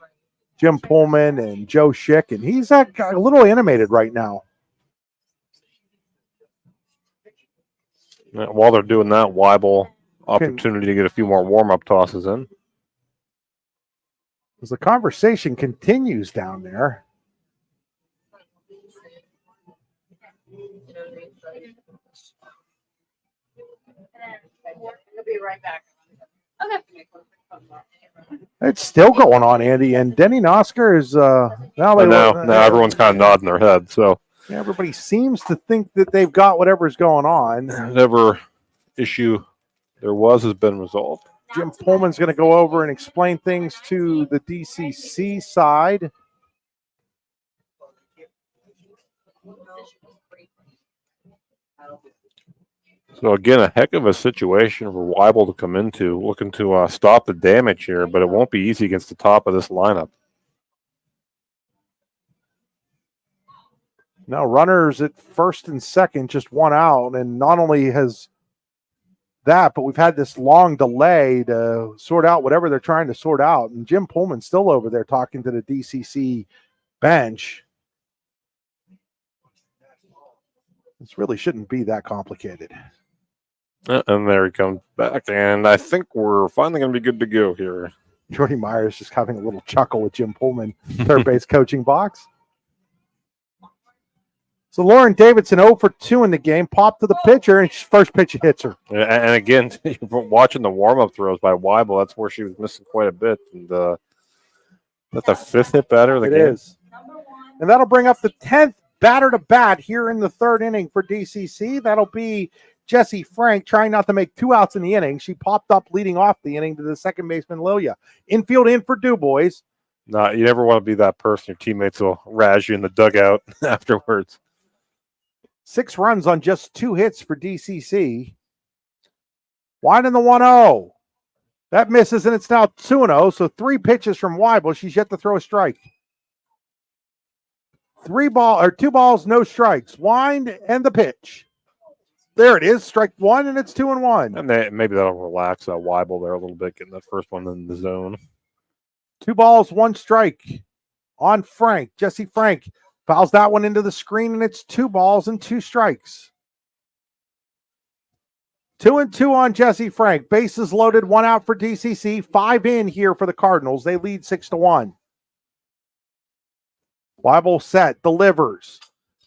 Jim Pullman and Joe Schick, and he's a little animated right now. While they're doing that, Weibel opportunity to get a few more warm-up tosses in. As the conversation continues down there. We'll be right back. Okay. It's still going on, Andy, and Denny Nosker is now everyone's kind of nodding their head. So everybody seems to think that they've got whatever's going on. Whatever issue there was has been resolved. Jim Pullman's going to go over and explain things to the DCC side. So again, a heck of a situation for Weibel to come into, looking to stop the damage here, but it won't be easy against the top of this lineup. Now runners at first and second, just 1 out, and not only has that, but we've had this long delay to sort out whatever they're trying to sort out, and Jim Pullman's still over there talking to the DCC bench. This really shouldn't be that complicated. And there he comes back, and I think we're finally going to be good to go here. Jordy Myers just having a little chuckle with Jim Pullman, third base coaching box. So Lauren Davidson 0 for 2 in the game, popped to the pitcher, and first pitch hits her. And again, watching the warm-up throws by Weibel, that's where she was missing quite a bit. And that's the 5th hit batter of the game. It is. And that'll bring up the 10th batter to bat here in the 3rd inning for DCC. That'll be Jesse Frank, trying not to make 2 outs in the inning. She popped up leading off the inning to the second baseman, Lilia. Infield in for DuBois. No, you never want to be that person. Your teammates will razz you in the dugout afterwards. 6 runs on just 2 hits for DCC. Wide in the 1-0. That misses, and it's now 2-0. So 3 pitches from Weibel. She's yet to throw a strike. 2 balls, no strikes. Wind and the pitch. There it is, strike 1, and it's 2-1. And maybe that'll relax Weibel there a little bit, getting that first one in the zone. 2 balls, 1 strike on Frank. Jesse Frank fouls that one into the screen, and it's 2 balls and 2 strikes. 2-2 on Jesse Frank. Bases loaded, 1 out for DCC. 5 in here for the Cardinals. They lead 6-1. Weibel set, delivers.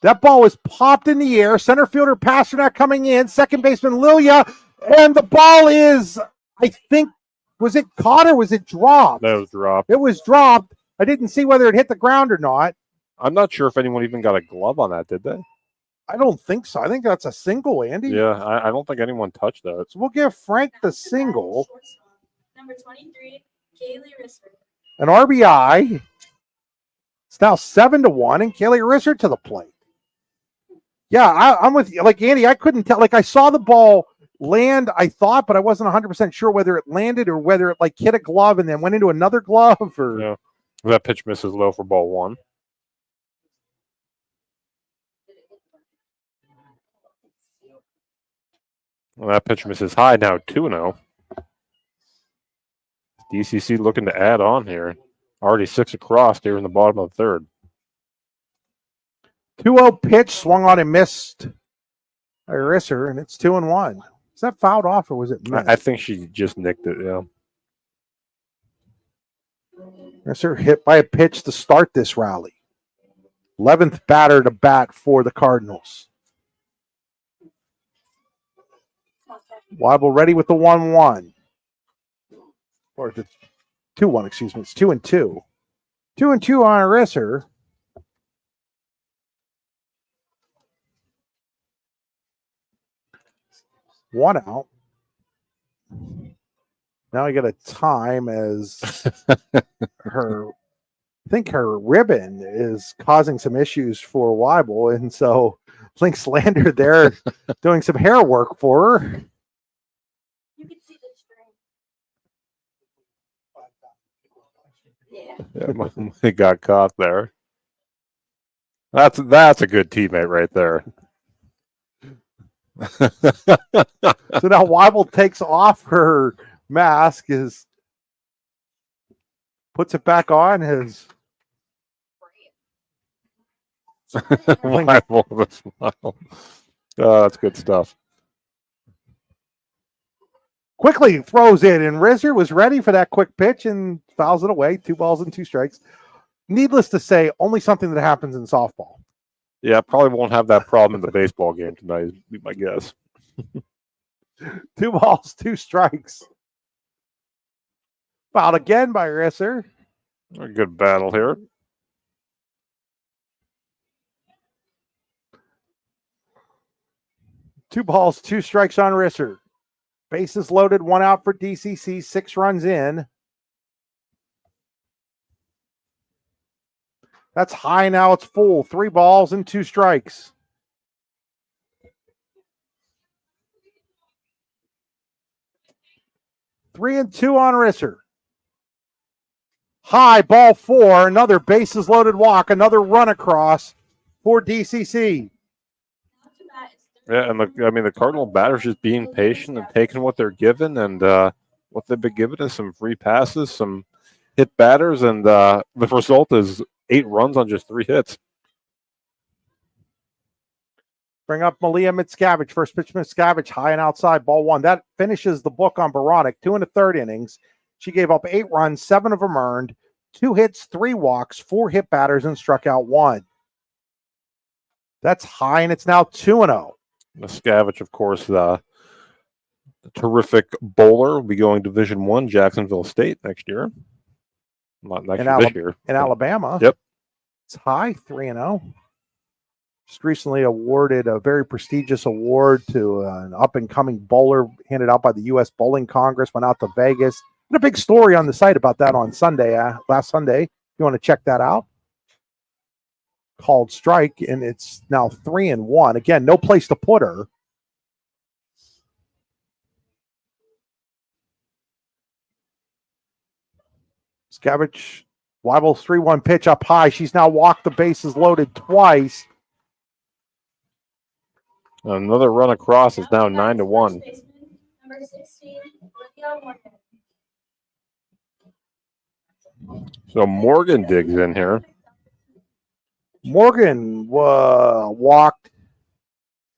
That ball was popped in the air. Center fielder Pasternak coming in. Second baseman Lilia. And the ball is, I think, was it caught or was it dropped? That was dropped. It was dropped. I didn't see whether it hit the ground or not. I'm not sure if anyone even got a glove on that, did they? I don't think so. I think that's a single, Andy. Yeah, I don't think anyone touched that. So we'll give Frank the single. Number 23, Kaylee Risser. An RBI. It's now 7-1, and Kaylee Risser to the plate. Yeah, I'm with you. Like, Andy, I couldn't tell. Like, I saw the ball land, I thought, but I wasn't 100% sure whether it landed or whether it, like, hit a glove and then went into another glove. Or yeah. That pitch misses low for ball 1. Well, that pitch misses high, now 2-0. DCC looking to add on here. Already 6 across here in the bottom of the third. 2-0 pitch swung on and missed by Risser, and it's 2-1. Is that fouled off or was it missed? I think she just nicked it, yeah. Risser hit by a pitch to start this rally. 11th batter to bat for the Cardinals. Weibel ready with the 1-1. Or the 2-1, excuse me. It's 2-2. 2-2 on Risser. One out. Now I got a time as her, I think her ribbon is causing some issues for Weibel, and so Lynx Lander there doing some hair work for her. You can see the string. Yeah, he got caught there. That's a good teammate right there. So now Weibel takes off her mask, puts it back on his Weibel with a smile. Oh, that's good stuff. Quickly throws it, and Risser was ready for that quick pitch and fouls it away. 2 balls and 2 strikes. Needless to say, only something that happens in softball. Yeah, probably won't have that problem in the baseball game tonight, would be my guess. 2 balls, 2 strikes. Fouled again by Risser. A good battle here. Two balls, 2 strikes on Risser. Bases loaded, 1 out for DCC, 6 runs in. That's high now, it's full. 3 balls and 2 strikes. Three and 2 on Risser. High, ball 4, another bases loaded walk, another run across for DCC. Yeah, and the Cardinal batters just being patient and taking what they're given, and what they've been given is some free passes, some hit batters, and the result is 8 runs on just 3 hits. Bring up Malia Mitscavige. First pitch, Mitscavige, high and outside, ball 1. That finishes the book on Baronic. 2 1/3 innings. She gave up 8 runs, 7 of them earned, 2 hits, 3 walks, 4 hit batters, and struck out 1. That's high, and it's now 2-0. Mitscavige, of course, the terrific bowler, will be going Division I, Jacksonville State next year. Not next year, this year. In Alabama. Yep. It's high, 3-0. Just recently awarded a very prestigious award to an up-and-coming bowler handed out by the U.S. Bowling Congress, went out to Vegas. And a big story on the site about that on Sunday, last Sunday. If you want to check that out. Called strike, and it's now 3-1. Again, no place to put her. Scavage, Weibel's 3-1 pitch up high. She's now walked the bases loaded twice. Another run across is now 9-1. Number 16, Olivia Morgan. So Morgan digs in here. Morgan walked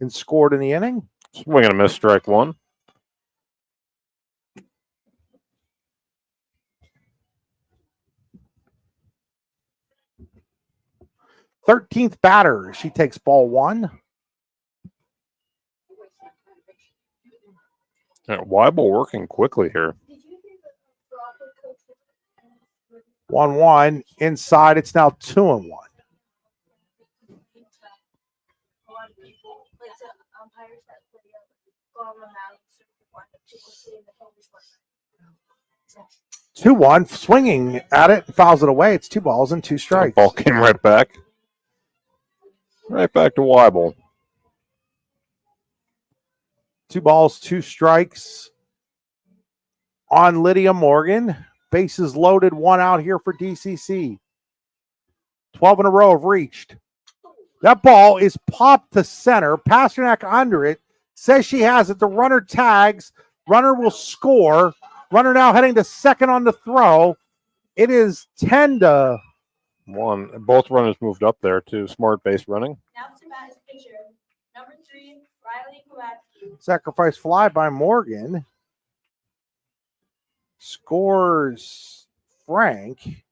and scored in the inning. Swing and a miss, strike 1. Thirteenth batter. She takes ball 1. Weibel working quickly here. 1-1. Inside, it's now 2-1. Two one, swinging at it, fouls it away. It's 2 balls and 2 strikes. Ball came right back. Right back to Weibel. 2 balls, 2 strikes on Lydia Morgan. Bases loaded, 1 out here for DCC. 12 in a row have reached. That ball is popped to center. Pasternak under it. Says she has it. The runner tags. Runner will score. Runner now heading to second on the throw. It is 10-1. Both runners moved up there too. Smart base running. Now to bat is pitcher number 3, Riley Kowalski. Sacrifice fly by Morgan. Scores Frank.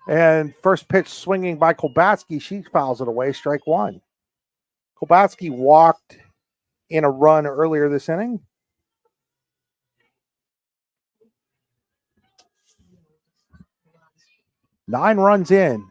And first pitch swinging by Kolbatsky. She fouls it away. Strike one. Kolbatsky walked in a run earlier this inning. Nine runs in.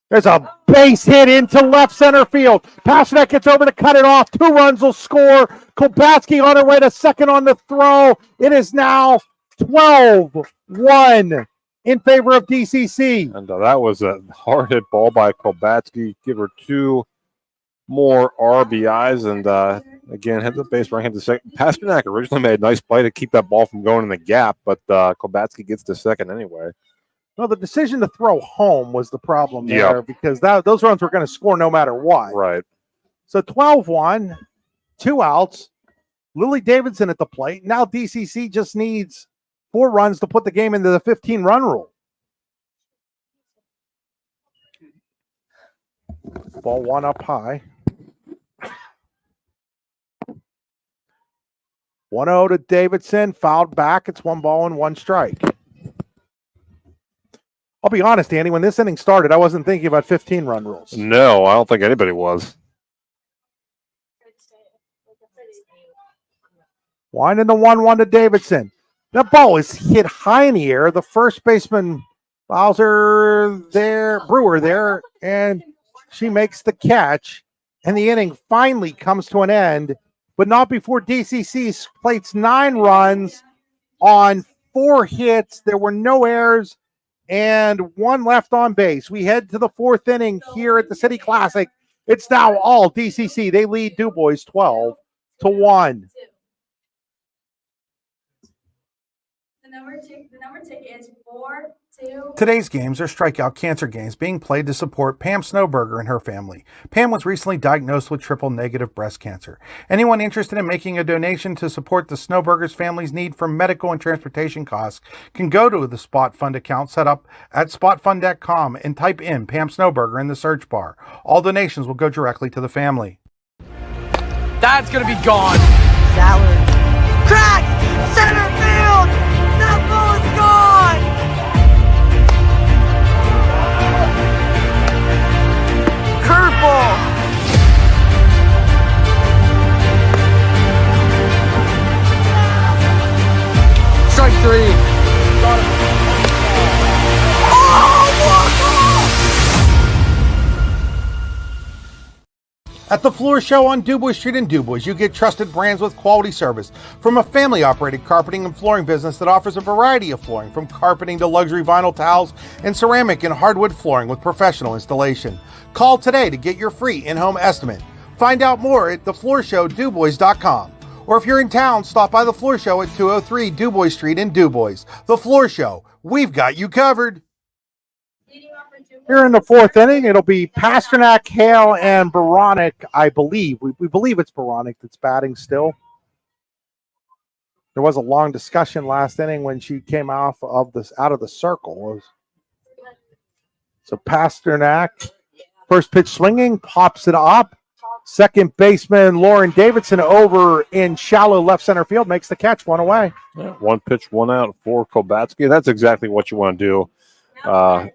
There's a base hit into left center field. Pasternak gets over to cut it off. 2 runs will score. Kolbatsky on her way to second on the throw. It is now 12-1 in favor of DCC. And that was a hard hit ball by Kolbatsky. Give her 2 more RBIs and again hit the base running, hit the second. Pasternak originally made a nice play to keep that ball from going in the gap, but Kolbatsky gets to second anyway. Well, the decision to throw home was the problem there because those runs were going to score no matter what. Right. So 12-1, 2 outs. Lily Davidson at the plate. Now DCC just needs 4 runs to put the game into the 15-run rule. Ball 1 up high. 1-0 to Davidson. Fouled back. It's 1 ball and 1 strike. I'll be honest, Andy, when this inning started, I wasn't thinking about 15-run rules. No, I don't think anybody was. Winding the 1-1 to Davidson. That ball is hit high in the air. The first baseman, Brewer there, and she makes the catch. And the inning finally comes to an end, but not before DCC plates 9 runs on 4 hits. There were no errors and 1 left on base. We head to the 4th inning here at the City Classic. It's now all DCC. They lead DuBois 12-1. The number ticket is 4-2. Today's games are strikeout cancer games being played to support Pam Snowberger and her family. Pam was recently diagnosed with triple-negative breast cancer. Anyone interested in making a donation to support the Snowberger's family's need for medical and transportation costs can go to the Spot Fund account set up at spotfund.com and type in Pam Snowberger in the search bar. All donations will go directly to the family. That's gonna be gone. Salad. Crack! Center field! That ball is gone! Curveball! Strike 3. At the Floor Show on DuBois Street in DuBois, you get trusted brands with quality service from a family-operated carpeting and flooring business that offers a variety of flooring, from carpeting to luxury vinyl towels and ceramic and hardwood flooring with professional installation. Call today to get your free in-home estimate. Find out more at thefloorshowdubois.com. Or if you're in town, stop by the Floor Show at 203 DuBois Street in DuBois. The Floor Show, we've got you covered. Here in the 4th inning, it'll be Pasternak, Hale, and Baranek, I believe. We believe it's Baranek that's batting still. There was a long discussion last inning when she came out of the circle. So Pasternak, first pitch swinging, pops it up. Second baseman Lauren Davidson over in shallow left center field makes the catch, 1 away. Yeah, 1 pitch, 1 out for Kolbatsky. That's exactly what you want to do.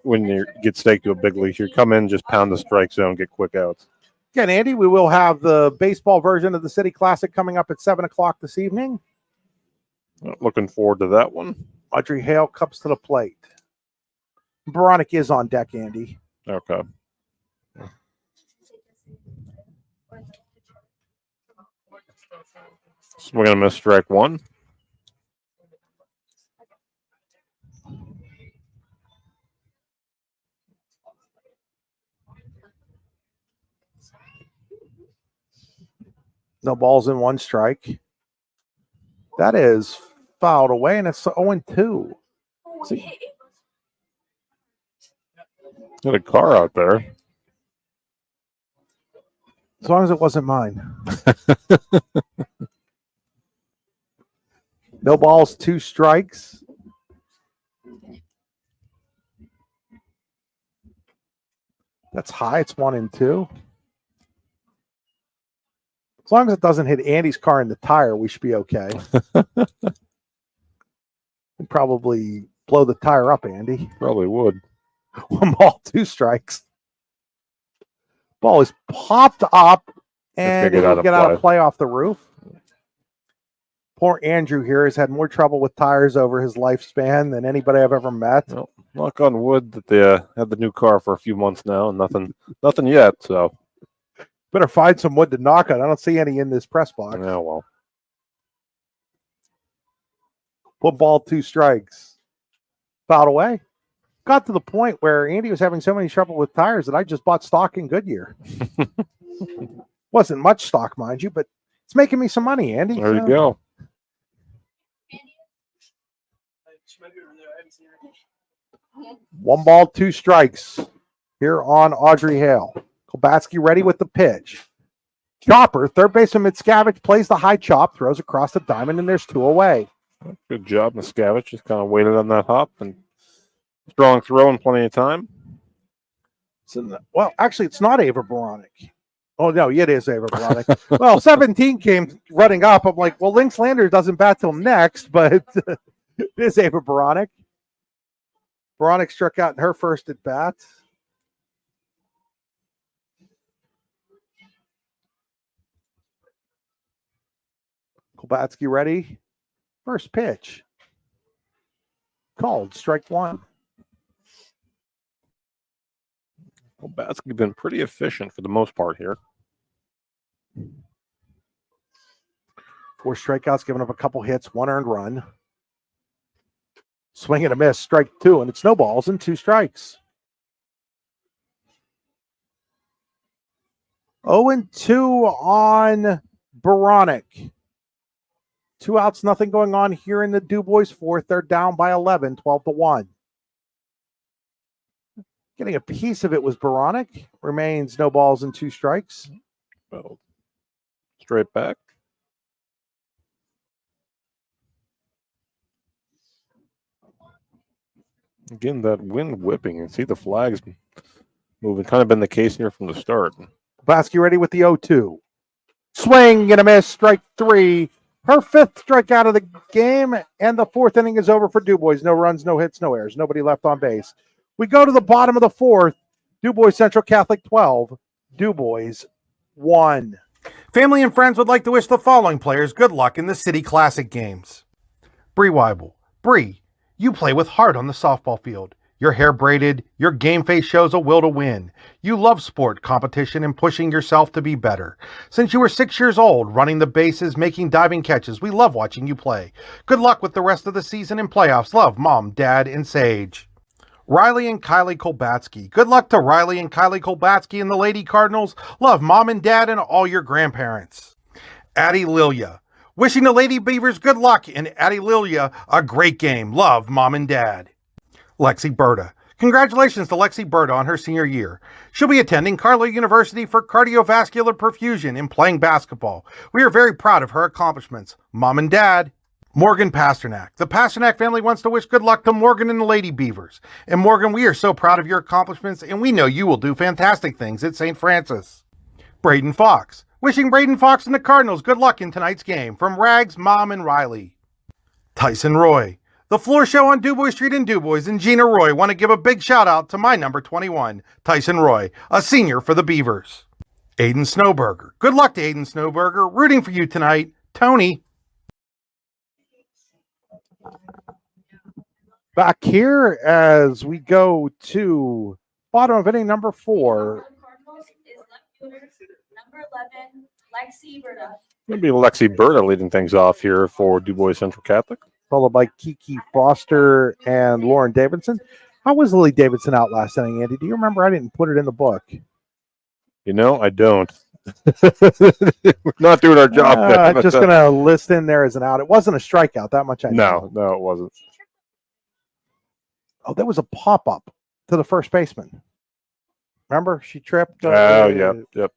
When you get staked to a big league, you come in, just pound the strike zone, get quick outs. Again, Andy, we will have the baseball version of the City Classic coming up at 7 o'clock this evening. Looking forward to that one. Audrey Hale comes to the plate. Baranek is on deck, Andy. Okay. Swing and a miss, strike 1. No balls in 1 strike. That is fouled away, and it's 0-2. Got a car out there. As long as it wasn't mine. No balls, 2 strikes. That's high. It's 1 and 2. As long as it doesn't hit Andy's car in the tire, we should be okay. We'd probably blow the tire up, Andy. Probably would. 1 ball, 2 strikes. Ball is popped up and it will get out of play off the roof. Poor Andrew here has had more trouble with tires over his lifespan than anybody I've ever met. Well, knock on wood that they have the new car for a few months now and nothing yet. So better find some wood to knock on. I don't see any in this press box. Yeah, well. 1 ball, 2 strikes. Fouled away. Got to the point where Andy was having so many trouble with tires that I just bought stock in Goodyear. Wasn't much stock, mind you, but it's making me some money, Andy. There you go. One ball, 2 strikes here on Audrey Hale. Kolbatsky ready with the pitch. Chopper, third baseman Miscavige plays the high chop, throws across the diamond, and there's 2 away. Good job, Miscavige. Just kind of waited on that hop and strong throw and plenty of time. Well, actually, it's not Ava Boronik. Oh, no, it is Ava Boronik. Well, 17 came running up. I'm like, well, Lynx Lander doesn't bat till next, but it is Ava Boronik. Boronik struck out in her first at bat. Kolbatsky ready. First pitch. Called. Strike 1. Kolbatsky been pretty efficient for the most part here. 4 strikeouts, giving up a couple hits, 1 earned run. Swing and a miss, strike 2, and it snowballs and 2 strikes. 0-2 on Boronik. 2 outs, nothing going on here in the DuBois 4th. They're down by 11, 12-1. Getting a piece of it was Boronik. Remains no balls and 2 strikes. Well, straight back. Again, that wind whipping. You see the flags moving. Kind of been the case here from the start. Kolbatsky ready with the 0-2. Swing and a miss, strike 3. Her 5th strikeout of the game, and the 4th inning is over for DuBois. No runs, no hits, no errors. Nobody left on base. We go to the bottom of the 4th. DuBois Central Catholic 12, DuBois 1. Family and friends would like to wish the following players good luck in the City Classic games. Bree Weibel. Bree, you play with heart on the softball field. Your hair braided, your game face shows a will to win. You love sport, competition, and pushing yourself to be better. Since you were 6 years old, running the bases, making diving catches, we love watching you play. Good luck with the rest of the season and playoffs. Love, Mom, Dad, and Sage. Riley and Kylie Kolbatsky. Good luck to Riley and Kylie Kolbatsky and the Lady Cardinals. Love, Mom and Dad, and all your grandparents. Addie Lilia. Wishing the Lady Beavers good luck, and Addie Lilia a great game. Love, Mom and Dad. Lexi Berta. Congratulations to Lexi Berta on her senior year. She'll be attending Carlow University for cardiovascular perfusion and playing basketball. We are very proud of her accomplishments. Mom and Dad. Morgan Pasternak. The Pasternak family wants to wish good luck to Morgan and the Lady Beavers. And Morgan, we are so proud of your accomplishments, and we know you will do fantastic things at St. Francis. Braden Fox. Wishing Braden Fox and the Cardinals good luck in tonight's game. From Rags, Mom, and Riley. Tyson Roy. The floor show on DuBois Street in DuBois and Gina Roy want to give a big shout out to my number 21, Tyson Roy, a senior for the Beavers. Aiden Snowberger. Good luck to Aiden Snowberger. Rooting for you tonight, Tony. Back here as we go to bottom of inning number 4. Cardinals is left fielder number 11, Lexi Berta. Going to be Lexi Berta leading things off here for DuBois Central Catholic. Followed by Kiki Foster and Lauren Davidson. How was Lily Davidson out last inning, Andy? Do you remember? I didn't put it in the book. You know, I don't. We're not doing our job there. I'm just going to list in there as an out. It wasn't a strikeout, that much I know. No, it wasn't. Oh, there was a pop-up to the first baseman. Remember? She tripped. Oh, yep.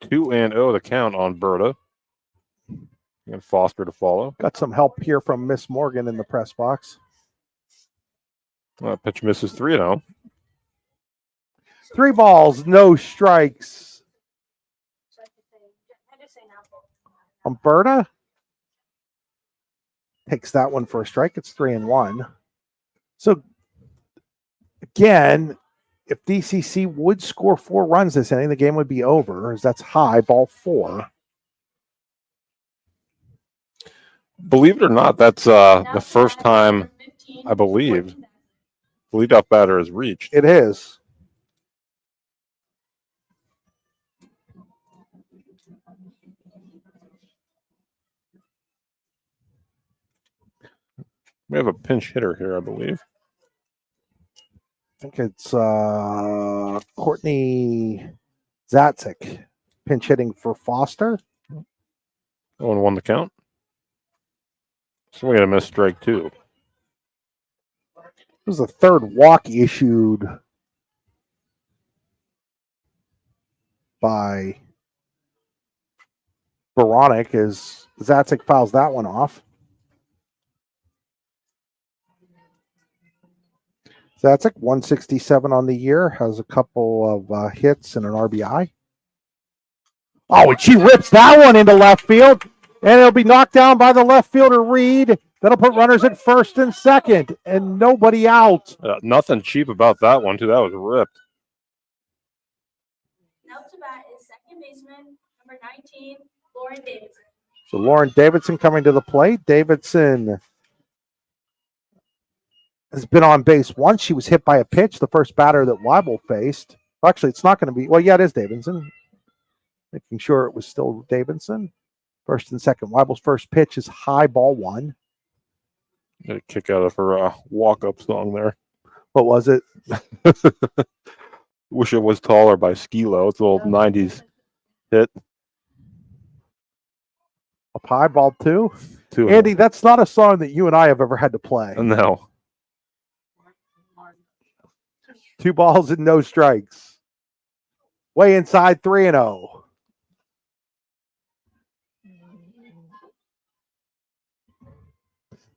2-0 the count on Berta. And Foster to follow. Got some help here from Miss Morgan in the press box. Pitch misses 3-0. 3 balls, no strikes. Umberta takes that one for a strike. It's 3-1. So again, if DCC would score 4 runs this inning, the game would be over, as that's high, ball 4. Believe it or not, that's the first time, I believe, the leadoff batter has reached. It is. We have a pinch hitter here, I believe. I think it's Courtney Zatzik pinch hitting for Foster. 0-1 the count. So we got a missed strike 2. This was the 3rd walk issued by Veronic as Zatzik fouls that one off. Zatzik, 167 on the year, has a couple of hits and an RBI. Oh, and she rips that one into left field, and it'll be knocked down by the left fielder, Reed. That'll put runners at first and second, and nobody out. Nothing cheap about that one, too. That was ripped. Now to bat is second baseman, number 19, Lauren Davidson. So Lauren Davidson coming to the plate. Davidson has been on base once. She was hit by a pitch, the first batter that Weibel faced. Actually, it's not going to be. Well, yeah, it is Davidson. Making sure it was still Davidson. First and second. Weibel's first pitch is high, ball 1. Get a kick out of her walk-up song there. What was it? Wish It Was Taller by Skilo. It's an old 90s hit. Up high, ball 2. 2. Andy, that's not a song that you and I have ever had to play. No. 2 balls and no strikes. Way inside, 3-0.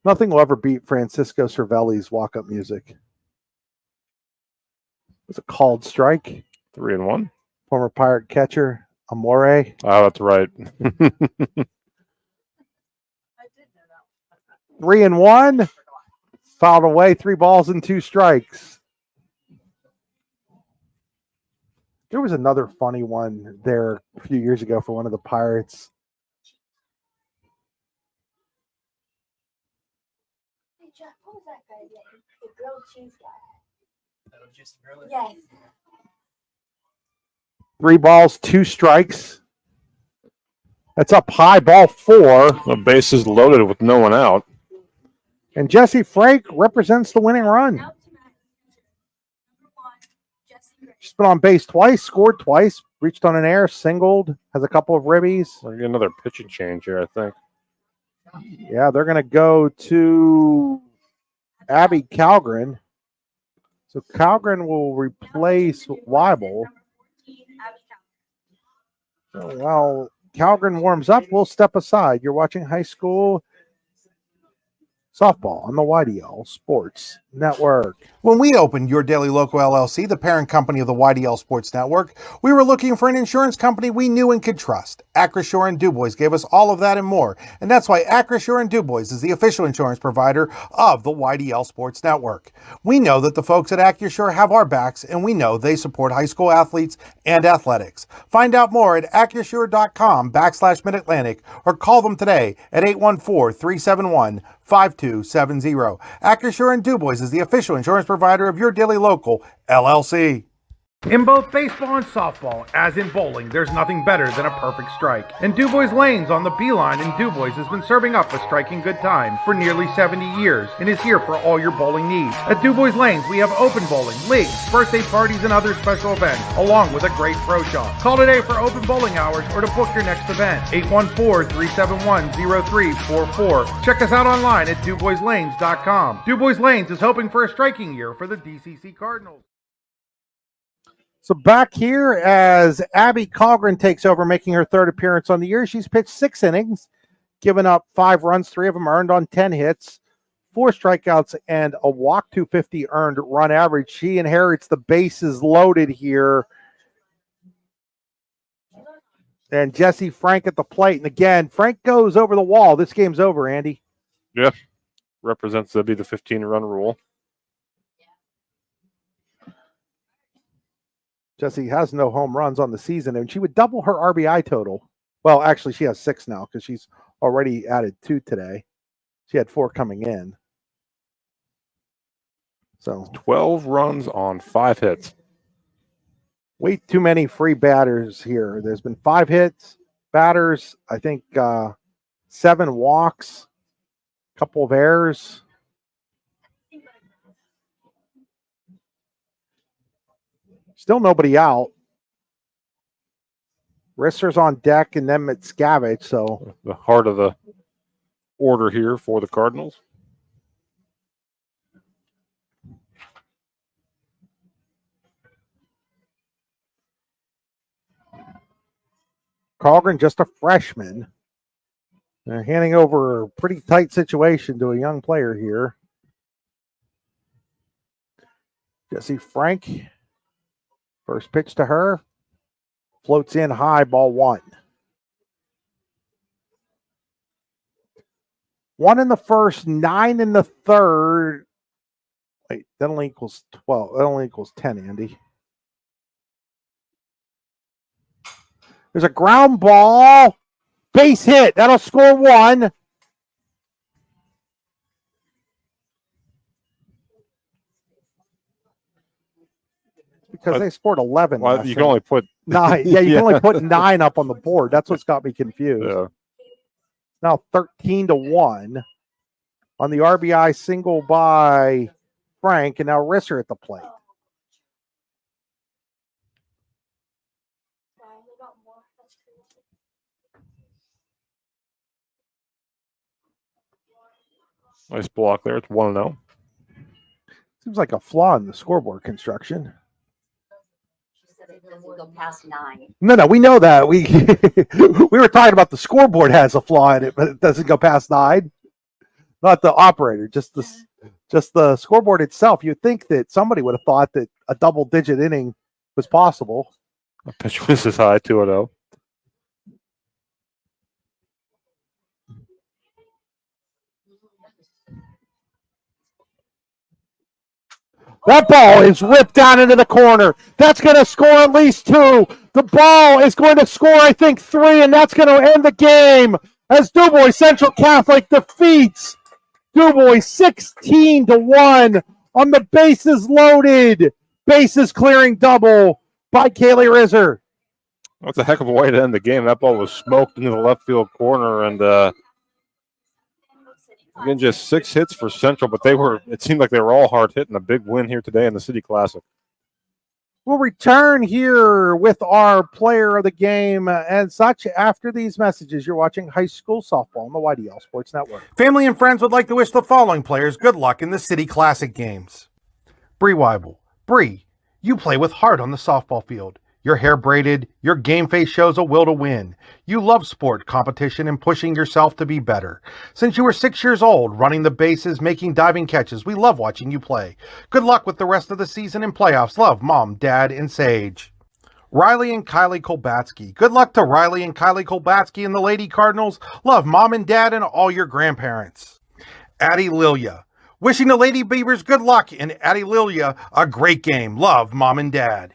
Nothing will ever beat Francisco Cervelli's walk-up music. It was a called strike. 3-1. Former Pirate catcher, Amore. Oh, that's right. 3-1. Fouled away, 3 balls and 2 strikes. There was another funny one there a few years ago for one of the Pirates. Hey, Jeff, what was that guy again? The grilled cheese guy. Yes. 3 balls, 2 strikes. That's up high, ball 4. The base is loaded with no one out. And Jesse Frank represents the winning run. She's been on base twice, scored twice, reached on an air, singled, has a couple of ribbies. We're going to get another pitching change here, I think. Yeah, they're going to go to Abby Calgren. So Calgren will replace Weibel. So while Calgren warms up, we'll step aside. You're watching high school softball on the YDL Sports Network. When we opened Your Daily Local LLC, the parent company of the YDL Sports Network, we were looking for an insurance company we knew and could trust. Acrisure and DuBois gave us all of that and more. And that's why Acrisure and DuBois is the official insurance provider of the YDL Sports Network. We know that the folks at Acrisure have our backs, and we know they support high school athletes and athletics. Find out more at acrisure.com/Mid-Atlantic or call them today at 814-371-5270. Acrisure and DuBois is the official insurance provider of Your Daily Local LLC. In both baseball and softball, as in bowling, there's nothing better than a perfect strike. And DuBois Lanes on the Beeline in DuBois has been serving up a striking good time for nearly 70 years and is here for all your bowling needs. At DuBois Lanes, we have open bowling, leagues, birthday parties, and other special events, along with a great pro shop. Call today for open bowling hours or to book your next event. 814-371-0344. Check us out online at DuBoisLanes.com. DuBois Lanes is hoping for a striking year for the DCC Cardinals. So back here as Abby Colgren takes over, making her third appearance on the year. She's pitched 6 innings, given up 5 runs, 3 of them earned on 10 hits, 4 strikeouts, and a walk, 250 earned run average. She inherits the bases loaded here. And Jesse Frank at the plate. And again, Frank goes over the wall. This game's over, Andy. Yeah. Represents to be the 15-run rule. Jesse has no home runs on the season, and she would double her RBI total. Well, actually, she has 6 now because she's already added 2 today. She had 4 coming in. So 12 runs on 5 hits. Way too many free batters here. There's been 5 hits, batters, I think 7 walks, a couple of errors. Still nobody out. Risser's on deck and then Mitscavage. So the heart of the order here for the Cardinals. Colgren, just a freshman. They're handing over a pretty tight situation to a young player here. Jesse Frank. First pitch to her. Floats in high, ball 1. 1 in the first, 9 in the third. Wait, that only equals 12. That only equals 10, Andy. There's a ground ball. Base hit. That'll score 1. Because they scored 11. Well, you can only put 9. Yeah, you can only put 9 up on the board. That's what's got me confused. Yeah. Now 13-1 on the RBI single by Frank, and now Risser at the plate. Nice block there. It's 1-0. Seems like a flaw in the scoreboard construction. It doesn't go past 9. No, we know that. We we were talking about the scoreboard has a flaw in it, but it doesn't go past 9. Not the operator, just the scoreboard itself. You'd think that somebody would have thought that a double-digit inning was possible. The pitch was as high, 2-0. That ball is ripped down into the corner. That's going to score at least 2. The ball is going to score, I think, 3, and that's going to end the game as DuBois Central Catholic defeats DuBois 16-1 on the bases loaded, bases clearing double by Kaylee Risser. That's a heck of a way to end the game. That ball was smoked into the left field corner, and again, just 6 hits for Central, but it seemed like they were all hard hitting. A big win here today in the City Classic. We'll return here with our player of the game and such after these messages. You're watching high school softball on the YDL Sports Network. Family and friends would like to wish the following players good luck in the City Classic games. Bree Weibel. Bree, you play with heart on the softball field. Your hair braided, your game face shows a will to win. You love sport, competition, and pushing yourself to be better. Since you were 6 years old, running the bases, making diving catches, we love watching you play. Good luck with the rest of the season and playoffs. Love, Mom, Dad, and Sage. Riley and Kylie Kolbatsky. Good luck to Riley and Kylie Kolbatsky and the Lady Cardinals. Love, Mom and Dad, and all your grandparents. Addie Lilia. Wishing the Lady Beavers good luck, and Addie Lilia a great game. Love, Mom and Dad.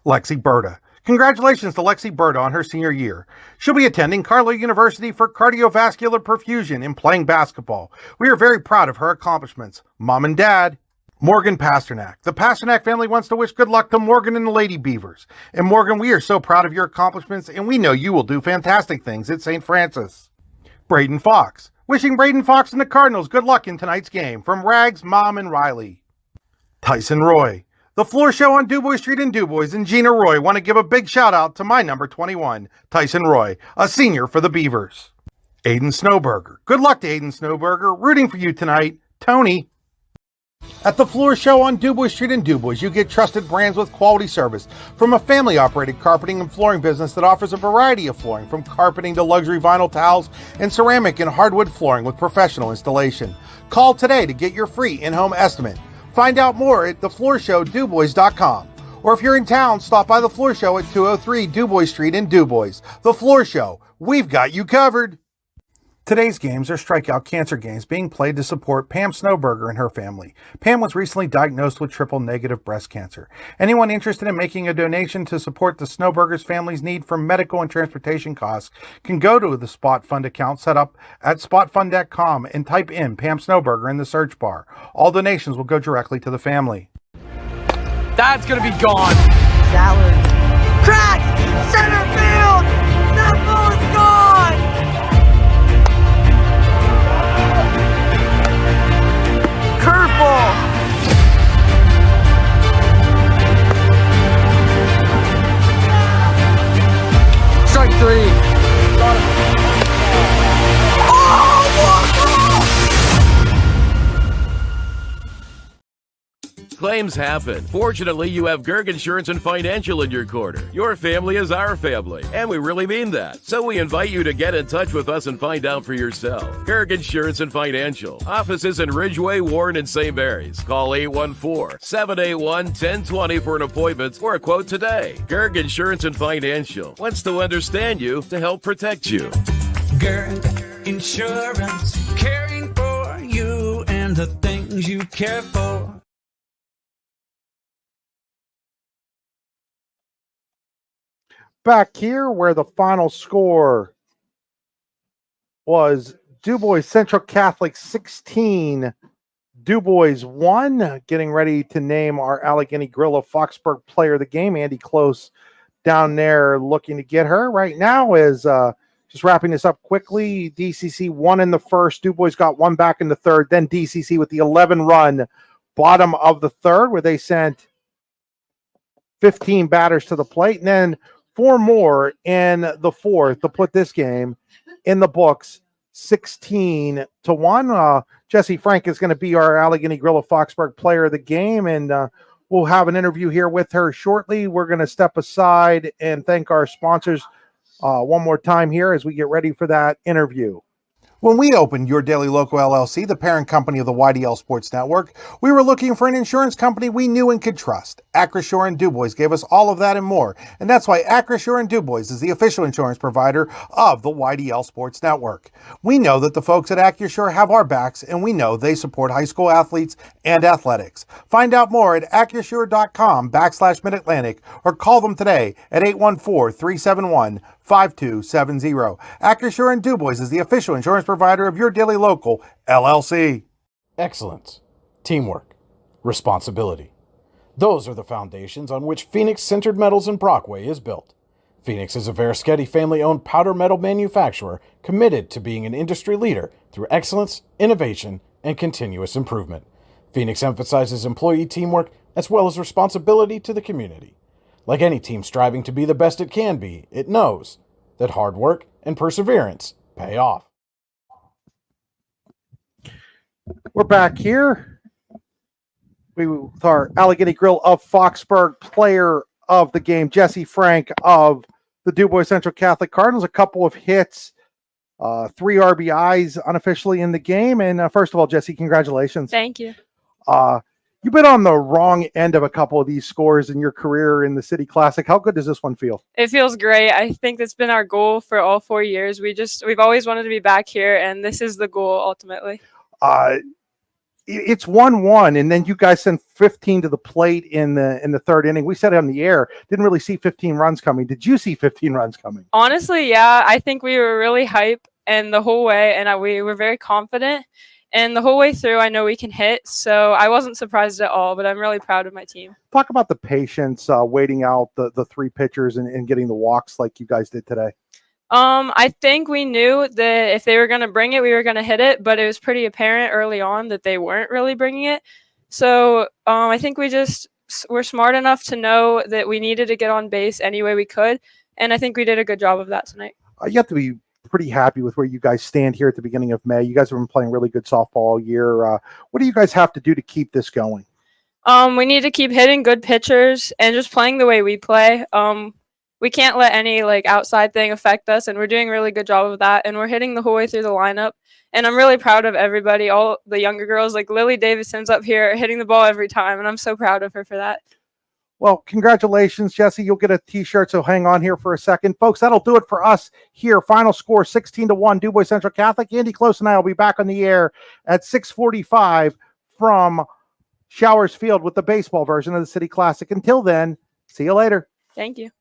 Lexi Berta. Congratulations to Lexi Berta on her senior year. She'll be attending Carlow University for cardiovascular perfusion and playing basketball. We are very proud of her accomplishments. Mom and Dad. Morgan Pasternak. The Pasternak family wants to wish good luck to Morgan and the Lady Beavers. And Morgan, we are so proud of your accomplishments, and we know you will do fantastic things at St. Francis. Braden Fox. Wishing Braden Fox and the Cardinals good luck in tonight's game. From Rags, Mom, and Riley. Tyson Roy. The Floor Show on DuBois Street in DuBois and Gina Roy want to give a big shout out to my number 21, Tyson Roy, a senior for the Beavers. Aiden Snowberger. Good luck to Aiden Snowberger. Rooting for you tonight, Tony. At the Floor Show on DuBois Street in DuBois, you get trusted brands with quality service from a family-operated carpeting and flooring business that offers a variety of flooring, from carpeting to luxury vinyl towels and ceramic and hardwood flooring with professional installation. Call today to get your free in-home estimate. Find out more at thefloorshowdubois.com. Or if you're in town, stop by the Floor Show at 203 DuBois Street in DuBois. The Floor Show, we've got you covered. Today's games are strikeout cancer games being played to support Pam Snowberger and her family. Pam was recently diagnosed with triple-negative breast cancer. Anyone interested in making a donation to support the Snowberger's family's need for medical and transportation costs can go to the Spot Fund account set up at spotfund.com and type in Pam Snowberger in the search bar. All donations will go directly to the family. That's gonna be gone. Salad. Crack! Center field! That ball is gone! Curveball! Strike three. Claims happen. Fortunately, you have Gerg Insurance and Financial in your corner. Your family is our family, and we really mean that. So we invite you to get in touch with us and find out for yourself. Gerg Insurance and Financial. Offices in Ridgeway, Warren, and St. Mary's. Call 814-781-1020 for an appointment or a quote today. Gerg Insurance and Financial wants to understand you to help protect you. Gerg Insurance, caring for you and the things you care for. Back here where the final score was DuBois Central Catholic 16, DuBois 1. Getting ready to name our Allegheny Grill of Foxburg player of the game. Andy Close down there looking to get her right now is just wrapping this up quickly. DCC won in the first. DuBois got one back in the third. Then DCC with the 11-run bottom of the third where they sent 15 batters to the plate. And then 4 more in the fourth to put this game in the books, 16-1. Jesse Frank is going to be our Allegheny Grill of Foxburg player of the game, and we'll have an interview here with her shortly. We're going to step aside and thank our sponsors one more time here as we get ready for that interview. When we opened Your Daily Local LLC, the parent company of the YDL Sports Network, we were looking for an insurance company we knew and could trust. Acrisure and DuBois gave us all of that and more, and that's why Acrisure and DuBois is the official insurance provider of the YDL Sports Network. We know that the folks at Acrisure have our backs, and we know they support high school athletes and athletics. Find out more at acrisure.com/Mid-Atlantic or call them today at 814-371-5270. Acrisure and DuBois is the official insurance provider of Your Daily Local LLC. Excellence, teamwork, responsibility. Those are the foundations on which Phoenix Sintered Metals in Brockway is built. Phoenix is a Verischetti family-owned powder metal manufacturer committed to being an industry leader through excellence, innovation, and continuous improvement. Phoenix emphasizes employee teamwork as well as responsibility to the community. Like any team striving to be the best it can be, it knows that hard work and perseverance pay off. We're back here with our Allegheny Grill of Foxburg player of the game, Jesse Frank of the DuBois Central Catholic Cardinals. A couple of hits, 3 RBIs unofficially in the game. And first of all, Jesse, congratulations. Thank you. You've been on the wrong end of a couple of these scores in your career in the City Classic. How good does this one feel? It feels great. I think that's been our goal for all 4 years. We've always wanted to be back here, and this is the goal ultimately. It's 1-1, and then you guys sent 15 to the plate in the third inning. We said it on the air. Didn't really see 15 runs coming. Did you see 15 runs coming? Honestly, yeah. I think we were really hype and the whole way, and we were very confident. And the whole way through, I know we can hit, so I wasn't surprised at all, but I'm really proud of my team. Talk about the patience waiting out the 3 pitchers and getting the walks like you guys did today. I think we knew that if they were going to bring it, we were going to hit it, but it was pretty apparent early on that they weren't really bringing it. So I think we just were smart enough to know that we needed to get on base any way we could, and I think we did a good job of that tonight. You have to be pretty happy with where you guys stand here at the beginning of May. You guys have been playing really good softball all year. What do you guys have to do to keep this going? We need to keep hitting good pitchers and just playing the way we play. We can't let any outside thing affect us, and we're doing a really good job of that. And we're hitting the whole way through the lineup. And I'm really proud of everybody, all the younger girls, like Lily Davidson's up here hitting the ball every time, and I'm so proud of her for that. Well, congratulations, Jesse. You'll get a T-shirt, so hang on here for a second. Folks, that'll do it for us here. Final score, 16-1, DuBois Central Catholic. Andy Close and I will be back on the air at 6:45 from Showers Field with the baseball version of the City Classic. Until then, see you later. Thank you.